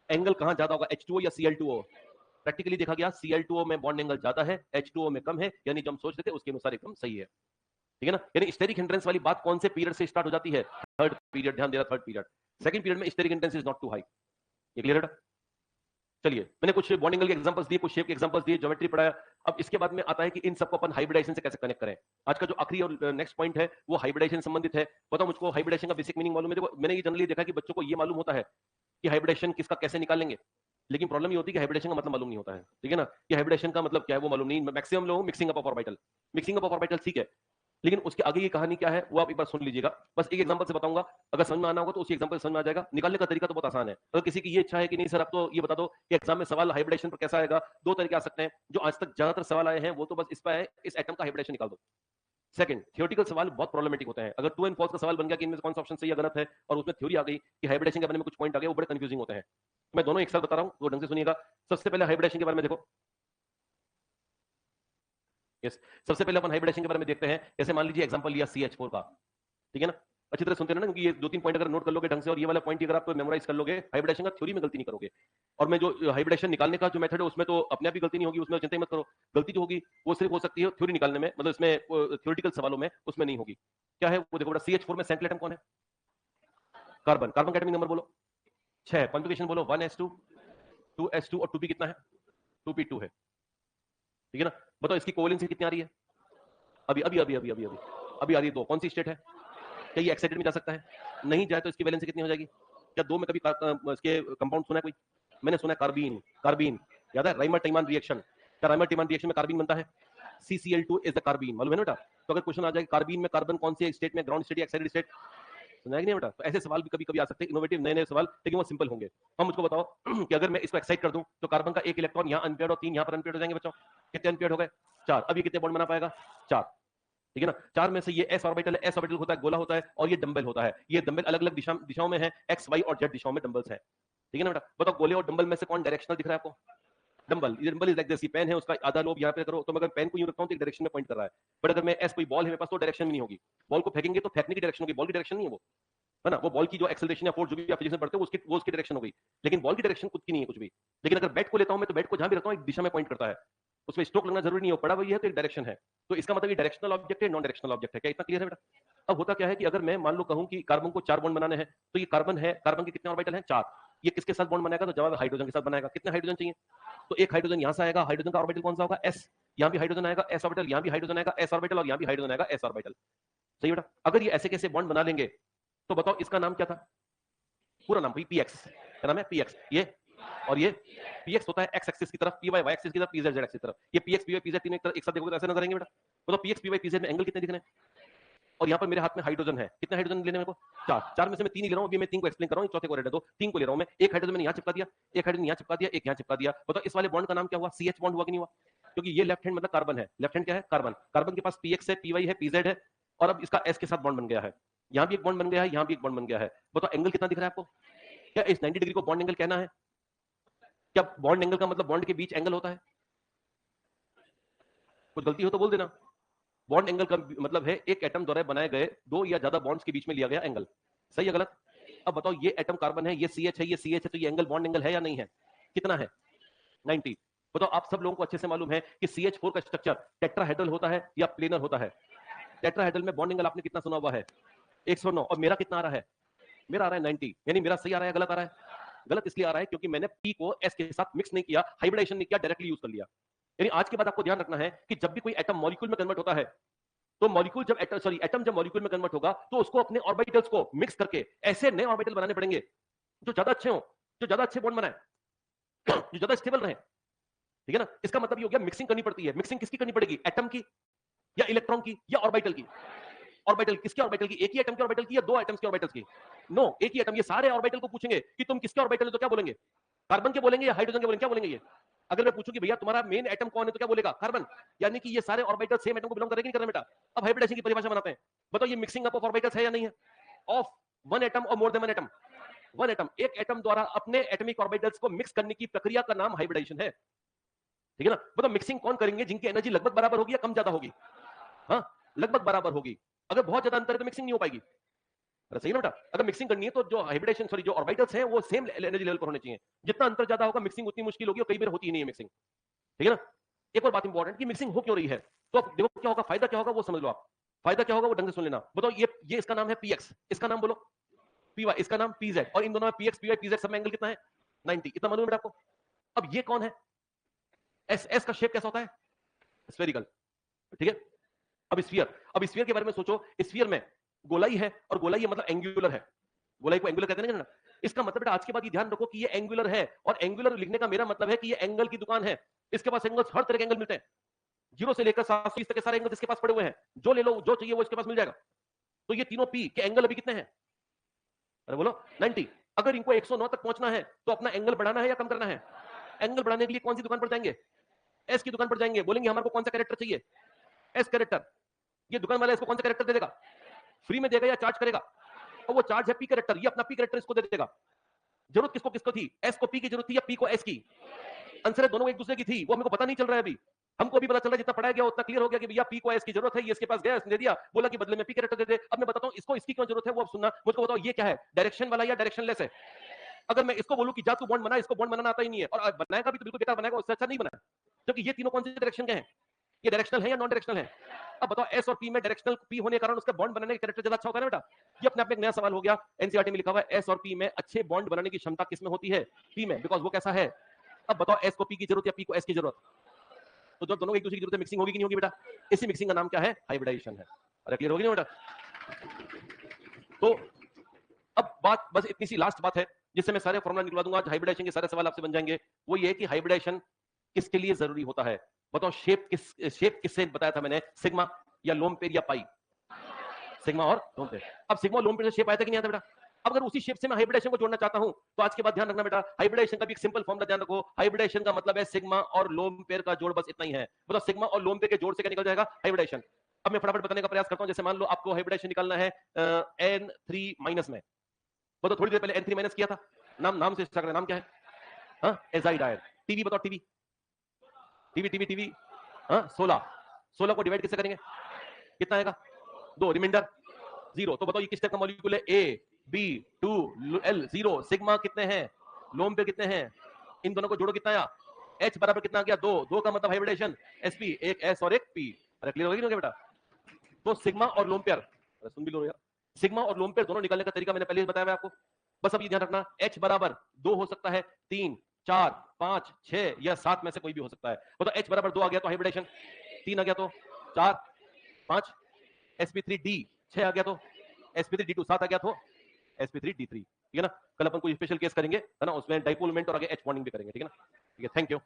एंगल कहां ज्यादा होगा, H2O या Cl2O? प्रैक्टिकली देखा गया Cl2O में बॉन्ड एंगल ज्यादा है, H2O में कम है, यानी जो हम सोच रहे थे उसके अनुसार एकदम सही है, ठीक है ना? यानी स्टेरिक हिंड्रेंस वाली बात कौन से पीरियड से स्टार्ट हो जाती है? Third period. ध्यान देना, थर्ड पीरियड। सेकंड पीरियड में steric hindrance is not too high. ये क्लियर है? चलिए मैंने कुछ बॉन्ड एंगल के एग्जांपल्स दिए, कुछ शेप के एग्जांपल्स दिए, ज्योमेट्री पढ़ाया। अब इसके बाद में आता है कि इन सबको अपन हाइब्रिडाइजेशन से कैसे कनेक्ट करें। आज का जो आखिरी और नेक्स्ट पॉइंट है वो हाइब्रिडाइजेशन संबंधित है। बताओ मुझको हाइब्रिडाइजेशन का बेसिक मीनिंग मालूम है? देखो मैंने ये जनरली देखा कि बच्चों को ये मालूम होता है कि हाइब्रिडेशन किसका कैसे निकालेंगे, लेकिन प्रॉब्लम ये होती है कि हाइब्रिडेशन का मतलब मालूम नहीं होता है, ठीक है ना? कि हाइब्रिडेशन का मतलब क्या है वो मालूम नहीं। मैक्सिमम लोग mixing up of orbital, mixing up of orbital ठीक है, लेकिन उसके आगे की कहानी क्या है वो आप एक बार सुन लीजिएगा। बस एक एग्जांपल से बताऊंगा, अगर समझ में आना होगा तो उसी एग्जांपल से समझ में आ जाएगा। निकालने का तरीका तो बहुत आसान है। अगर किसी की ये इच्छा है कि नहीं सर आप तो ये बता दो कि एग्जाम में सवाल हाइब्रिडेशन पर कैसा आएगा, दो तरीके आ सकते हैं। जो आज तक ज्यादातर सवाल आए हैं वो तो बस इस पर है, इस एटम का हाइब्रिडेशन निकाल दो। सेकंड, थियोरेटिकल सवाल बहुत प्रॉब्लमेटिक होते हैं। अगर ट्रू एंड फॉल्स का सवाल बन गया कि इनमें से कौन सा ऑप्शन सही या गलत है, और उसमें थ्योरी आ गई कि हाइब्रिडेशन के बारे में कुछ पॉइंट आ गए, वो बड़े कंफ्यूजिंग होते हैं। मैं दोनों एक साथ बता रहा हूं तो ढंग से सुनिएगा। सबसे पहले हाइब्रिडेशन के बारे में देखो। यस, सबसे पहले अपन हाइब्रिडेशन के बारे में देखते हैं। जैसे मान लीजिए एग्जांपल लिया CH4 का, ठीक है ना? अच्छी तरह सुनते रहना, क्योंकि ये दो तीन पॉइंट अगर नोट कर लोगे ढंग से और ये वाला पॉइंट अगर आप मेमोराइज कर लोगे, हाइब्रिडेशन का थ्योरी में गलती नहीं करोगे। और मैं जो हाइब्रिडेशन निकालने का जो मेथड है उसमें तो अपने आप भी गलती नहीं होगी, उसमें चिंता मत करो। गलती जो होगी वो सिर्फ हो सकती है थ्योरी निकालने में, मतलब इसमें थ्योरेटिकल सवालों में, उसमें नहीं होगी। क्या है वो देखो बेटा, CH4 में सेंट्रल एटम कौन है? कार्बन। कार्बन का एटॉमिक नंबर बोलो 6। कॉन्फ़िगरेशन बोलो 1s2, 2s2 और 2p कितना है? 2p2 है, ठीक है ना? बताओ इसकी कोवेलेंसी कितनी आ रही है? अभी अभी अभी अभी अभी अभी अभी आ रही है 2। कौन सी स्टेट है? क्या ये एक्साइटेड में जा सकता है? नहीं जाए तो इसकी वैलेंसी कितनी हो जाएगी? क्या दो में कभी इसके कंपाउंड सुना है कोई? मैंने सुना है कार्बीन। कार्बीन याद है? Reimer Tiemann reaction. क्या राइमर टाइमान रिएक्शन में कार्बीन बनता है? CCl2 is the carbene. मालूम है ना बेटा? तो अगर क्वेश्चन आ जाए कार्बीन में कार्बन कौन सी स्टेट में, ग्राउंड स्टेट या एक्साइटेड स्टेट, सुना है कि नहीं बेटा? तो ऐसे सवाल भी कभी कभी आ सकते हैं, इनोवेटिव नए नए सवाल, लेकिन वो सिंपल होंगे। हम मुझको बताओ कि अगर मैं इसको एक्साइट कर दूं तो कार्बन का एक इलेक्ट्रॉन यहाँ अनपेयर्ड और 3 यहाँ पर अनपेयर्ड हो जाएंगे बच्चों। कितने अनपेयर्ड हो गए? 4। अब ये कितने बॉन्ड बना पाएगा? 4, ठीक है ना? 4 में से ये s ऑर्बिटल है, s ऑर्बिटल होता है गोला होता है, और ये डंबल होता है। ये डंबल अलग अलग दिशाओं में है, x y और z दिशाओं में डंबल्स हैं, ठीक है ना बेटा? बताओ गोले और डंबल में से कौन डायरेक्शनल दिख रहा है आपको? डंबल। ये dumbbell is like this, pen है उसका आधा लोब यहाँ पे करो, तो अगर पेन को यूं रखता हूं तो एक डायरेक्शन में पॉइंट कर रहा है। बट अगर मैं एस कोई बॉल है मेरे पास तो डायरेक्शन भी नहीं होगी। बॉल को फेंकेंगे तो फेंकने की डायरेक्शन होगी, बॉल की डायरेक्शन नहीं है वो, है ना, वो बॉल की जो एक्सेलरेशन या फोर्स जो भी आप फिजिक्स में पढ़ते हो वो उसकी डायरेक्शन हो गई, लेकिन बॉल की डायरेक्शन खुद की नहीं है कुछ भी। लेकिन अगर बैट को लेता हूं मैं, तो बैट को जहां भी रखता हूं एक दिशा में पॉइंट करता है, उसमें स्ट्रोक लगना जरूरी नहीं है, पड़ा वही है तो एक डायरेक्शन है। तो इसका मतलब ये डायरेक्शनल ऑब्जेक्ट है, नॉन डायरेक्शनल ऑब्जेक्ट है। क्या इतना क्लियर है बेटा? अब होता क्या है कि अगर मैं मान लो कहूं कि कार्बन को 4 बॉन्ड बनाने हैं, तो ये कार्बन है, कार्बन के कितने ऑर्बिटल हैं? 4। ये किसके साथ बॉन्ड बनाएगा? तो जवाब हाइड्रोजन के साथ बनाएगा। कितने हाइड्रोजन चाहिए? तो एक हाइड्रोजन यहां से आएगा, हाइड्रोजन का ऑर्बिटल कौन सा होगा? s। यहां भी हाइड्रोजन आएगा, s ऑर्बिटल, यहां भी हाइड्रोजन आएगा, s ऑर्बिटल, और यहां भी हाइड्रोजन आएगा, s ऑर्बिटल। सही बेटा? अगर ये ऐसे कैसे बॉन्ड बना लेंगे, तो बताओ इसका नाम क्या था? पूरा नाम भाई px। क्या नाम है? px। ये और ये px होता है x एक्सिस की तरफ, py y एक्सिस की तरफ, pz z एक्सिस की तरफ। ये px py pz तीनों एक साथ देखोगे तो ऐसे नजर आएंगे बेटा। बताओ px py pz में एंगल कितने दिख रहे हैं? और यहाँ पर मेरे हाथ में हाइड्रोजन है, कितने हाइड्रोजन लेने मेरे को? 4 में से मैं 3 ही ले रहा हूँ, अभी मैं 3 को एक्सप्लेन कर रहा हूँ, चौथे को रहने दो। 3 को ले रहा हूँ मैं। एक हाइड्रोजन मैंने यहाँ चिपका दिया, एक हाइड्रोजन यहाँ चिपका दिया, एक यहाँ चिपका दिया। बताओ इस वाले बॉन्ड का नाम क्या हुआ? CH बॉन्ड हुआ कि नहीं हुआ? क्योंकि ये लेफ्ट हैंड मतलब कार्बन है, लेफ्ट हैंड क्या है? कार्बन। कार्बन के पास px है, py है, pz है, और अब इसका s के साथ बॉन्ड बन गया है। यहाँ भी एक बॉन्ड बन गया है, यहाँ भी एक बॉन्ड बन गया है। बताओ एंगल कितना दिख रहा है आपको? क्या इस 90 डिग्री को बॉन्ड एंगल कहना है? क्या बॉन्ड एंगल का मतलब बॉन्ड के बीच एंगल होता है? कुछ गलती हो तो बोल देना। बॉन्ड एंगल का मतलब है एक एटम द्वारा बनाए गए 2 या ज्यादा बॉन्ड्स के बीच में लिया गया एंगल। सही है गलत? अब बताओ ये एटम कार्बन है, ये CH है, ये CH है, तो ये एंगल बॉन्ड एंगल है या नहीं है? कितना है? 90। बताओ आप सब लोगों को अच्छे से मालूम है कि CH4 का स्ट्रक्चर टेट्राहेड्रल होता है या प्लेनर होता है? टेट्राहेड्रल में बॉन्ड एंगल आपने कितना सुना हुआ है? 109। और मेरा कितना आ रहा है? मेरा आ रहा है 90। यानी मेरा सही आ रहा है गलत आ रहा है? गलत इसलिए आ रहा है क्योंकि मैंने P को S के साथ मिक्स नहीं किया, हाइब्रिडेशन नहीं किया, डायरेक्टली यूज कर लिया। यानी आज के बाद आपको ध्यान रखना है कि जब भी कोई एटम मॉलिक्यूल में कन्वर्ट होता है, तो मॉलिक्यूल जब एटम जब मॉलिक्यूल में कन्वर्ट होगा, तो उसको अपने ऑर्बिटल्स को मिक्स करके ऐसे नए ऑर्बिटल बनाने पड़ेंगे जो ज्यादा अच्छे हो, जो ज्यादा अच्छे बॉन्ड बनाए, जो ज्यादा स्टेबल रहे। ठीक है ना? इसका मतलब ये हो गया मिक्सिंग करनी पड़ती है। मिक्सिंग किसकी करनी पड़ेगी? एटम की या इलेक्ट्रॉन की या ऑर्बिटल की? ऑर्बिटल किसके ऑर्बिटल की? एक ही एटम के ऑर्बिटल की या 2 एटम्स के ऑर्बिटल्स की? नो, एक ही एटम। ये सारे ऑर्बिटल को पूछेंगे कि तुम किसके ऑर्बिटल है, तो क्या बोलेंगे? कार्बन के बोलेंगे या हाइड्रोजन के बोलेंगे? क्या बोलेंगे ये? अगर मैं पूछूं कि भैया तुम्हारा मेन एटम कौन है, तो क्या बोलेगा? कार्बन। यानी कि ये सारे ऑर्बिटल सेम एटम को बिलोंग करेंगे नहीं करेंगे बेटा? अब हाइब्रिडेशन की परिभाषा बनाते हैं। बताओ ये मिक्सिंग अप ऑफ ऑर्बिटल्स है या नहीं है? ऑफ वन एटम और more than one atom. One atom, एक एटम द्वारा अपने एटॉमिक ऑर्बिटल्स को मिक्स करने की प्रक्रिया का नाम हाइब्रिडेशन है। ठीक है ना? मतलब मिक्सिंग कौन करेंगे? जिनकी एनर्जी लगभग बराबर होगी या कम ज्यादा होगी? हाँ, लगभग बराबर होगी। अगर बहुत ज्यादा अंतर है तो मिक्सिंग नहीं हो पाएगी। सही ना बेटा? अगर मिक्सिंग करनी है तो जो हाइब्रिडेशन सॉरी जो ऑर्बिटल्स हैं वो सेम एनर्जी लेवल पर होने चाहिए। जितना अंतर ज्यादा होगा मिक्सिंग उतनी मुश्किल होगी और कई बार होती ही नहीं है मिक्सिंग। ठीक है ना? एक और बात इंपॉर्टेंट कि मिक्सिंग हो क्यों रही है, तो अब देखो क्या होगा, फायदा क्या होगा वो समझ लो आप। फायदा क्या होगा वो ढंग से सुन लेना। बताओ ये इसका नाम है px, इसका नाम बोलो py, इसका नाम pz, और इन दोनों में px py pz सब में एंगल कितना है? 90। इतना मालूम है बेटा आपको? अब ये कौन है? s का शेप कैसा होता है? स्फेरिकल। ठीक है? अब स्फीयर के बारे में सोचो। स्फीयर में गोलाई है, और गोलाई मतलब एंगुलर है। गोलाई को एंगुलर कहते हैं ना? इसका मतलब बेटा आज के बाद ये ध्यान रखो कि ये एंगुलर है, और एंगुलर लिखने का मेरा मतलब है कि ये एंगल की दुकान है। इसके पास एंगल्स, हर तरह के एंगल मिलते हैं, 0 से लेकर 720 तक के सारे एंगल्स इसके पास पड़े हुए हैं। जो ले लो, जो चाहिए वो इसके पास मिल जाएगा। तो ये तीनों पी के एंगल अभी कितने हैं? अरे बोलो 90। अगर इनको 109 तक पहुंचना है तो अपना एंगल बढ़ाना है या कम करना है? एंगल बढ़ाने के लिए कौन सी दुकान पर जाएंगे? एस की दुकान पर जाएंगे। बोलेंगे हमारे को कौन सा कैरेक्टर चाहिए? S character. ये दुकान वाला इसको कौन सा कैरेक्टर दे देगा? फ्री में देगा या चार्ज करेगा? और वो चार्ज है पी कैरेक्टर, ये अपना पी कैरेक्टर इसको दे देगा। जरूरत किसको किसको थी? एस को पी की जरूरत थी या पी को एस की? आंसर दोनों एक दूसरे की थी, वो हमको पता नहीं चल रहा है अभी। हमको भी पता चल रहा है, जितना पढ़ाया गया उतना क्लियर हो गया कि भैया पी को एस की जरूरत है, ये इसके पास गया, इसने दे दिया, बोला कि बदले में पी कैरेक्टर दे दे। अब मैं बताता हूं इसको इसकी क्यों जरूरत है, वो अब सुनना। मुझको बताओ ये क्या है, डायरेक्शन वाला या डायरेक्शनलेस है? अगर मैं इसको बोलूं कि जा तू बॉन्ड बना, इसको बॉन्ड बनाना आता ही नहीं है, और बनाएगा भी तो बिल्कुल बेकार बनाएगा, उससे अच्छा नहीं बना। क्योंकि ये तीनों कौन से डायरेक्शन के हैं? ये डायरेक्शनल है या नॉन डायरेक्शनल है? अब बताओ एस और पी में डायरेक्शनल पी होने के कारण उसका बॉन्ड बनाने का कैरेक्टर ज्यादा अच्छा होता है ना बेटा? ये अपने आप में एक नया सवाल हो गया। एनसीईआरटी में लिखा हुआ है एस और पी में अच्छे बॉन्ड बनाने की क्षमता किसमें होती है? पी में, बिकॉज वो कैसा है। अब बताओ एस को पी की जरूरत या पी को एस की जरूरत? तो जब दोनों एक दूसरे की जरूरत मिक्सिंग होगी कि नहीं होगी बेटा? इसी मिक्सिंग का नाम क्या है? हाइब्रिडाइजेशन है। अरे क्लियर होगी ना बेटा? तो अब बात बस इतनी सी लास्ट बात है जिससे मैं सारे फॉर्मूला निकलवा दूंगा। आज हाइब्रिडाइजेशन के सारे सवाल आपसे बन जाएंगे। वो ये है कि हाइब्रिडाइजेशन किसके लिए जरूरी होता है? बताओ शेप किससे बताया था मैंने? सिग्मा या लोम पेयर या पाई? सिग्मा और लोम पेयर। अब सिग्मा और लोम पेयर से शेप आया था कि नहीं आता बेटा? अब अगर उसी शेप से मैं हाइब्रिडेशन को जोड़ना चाहता हूं तो आज के बाद ध्यान रखना बेटा, हाइब्रिडेशन का भी एक सिंपल फॉर्मूला ध्यान रखो। हाइब्रिडेशन का मतलब है सिग्मा और लोम पेयर का जोड़, बस इतना ही है। मतलब सिग्मा और लोम पेयर के जोड़ से क्या निकल जाएगा? हाइब्रिडेशन। अब मैं फटाफट बताने का प्रयास करता हूं। जैसे मान लो आपको हाइब्रिडेशन निकालना है N3 माइनस में, तो थोड़ी देर पहले N3 माइनस किया था, नाम से स्टार्ट, नाम क्या है? हाँ, एजाइड आयन। टीवी बताओ, टीवी टीवी टीवी टीवी हाँ 16 को डिवाइड किससे करेंगे? कितना आएगा? 2, रिमाइंडर 0। तो बताओ ये किस टाइप का मॉलिक्यूल है? ए। B2L 0 सिग्मा कितने हैं, लोन पे कितने हैं, इन दोनों को जोड़ो कितना आया, H बराबर कितना आ गया 2 का मतलब हाइब्रिडेशन sp, एक S और एक P। अरे क्लियर हो गया बेटा? तो सिग्मा और लोन पेयर, सुन भी लो यार, सिग्मा और लोन पेयर दोनों निकालने का तरीका मैंने पहले ही बताया आपको। बस अब ये ध्यान रखना, H बराबर 2 हो सकता है, 3, 4, 5, 6 या 7 में से कोई भी हो सकता है। तो H बराबर 2 आ गया तो हाइब्रिडेशन, 3 आ गया तो 4, 5, sp3d 6 आ गया तो sp3d2 7 आ गया तो sp3d3। ठीक है ना? कल अपन कोई स्पेशल केस करेंगे, है ना, उसमें डाइपोल मोमेंट और आगे H बॉन्डिंग भी करेंगे। ठीक है ना? ठीक है, थैंक यू।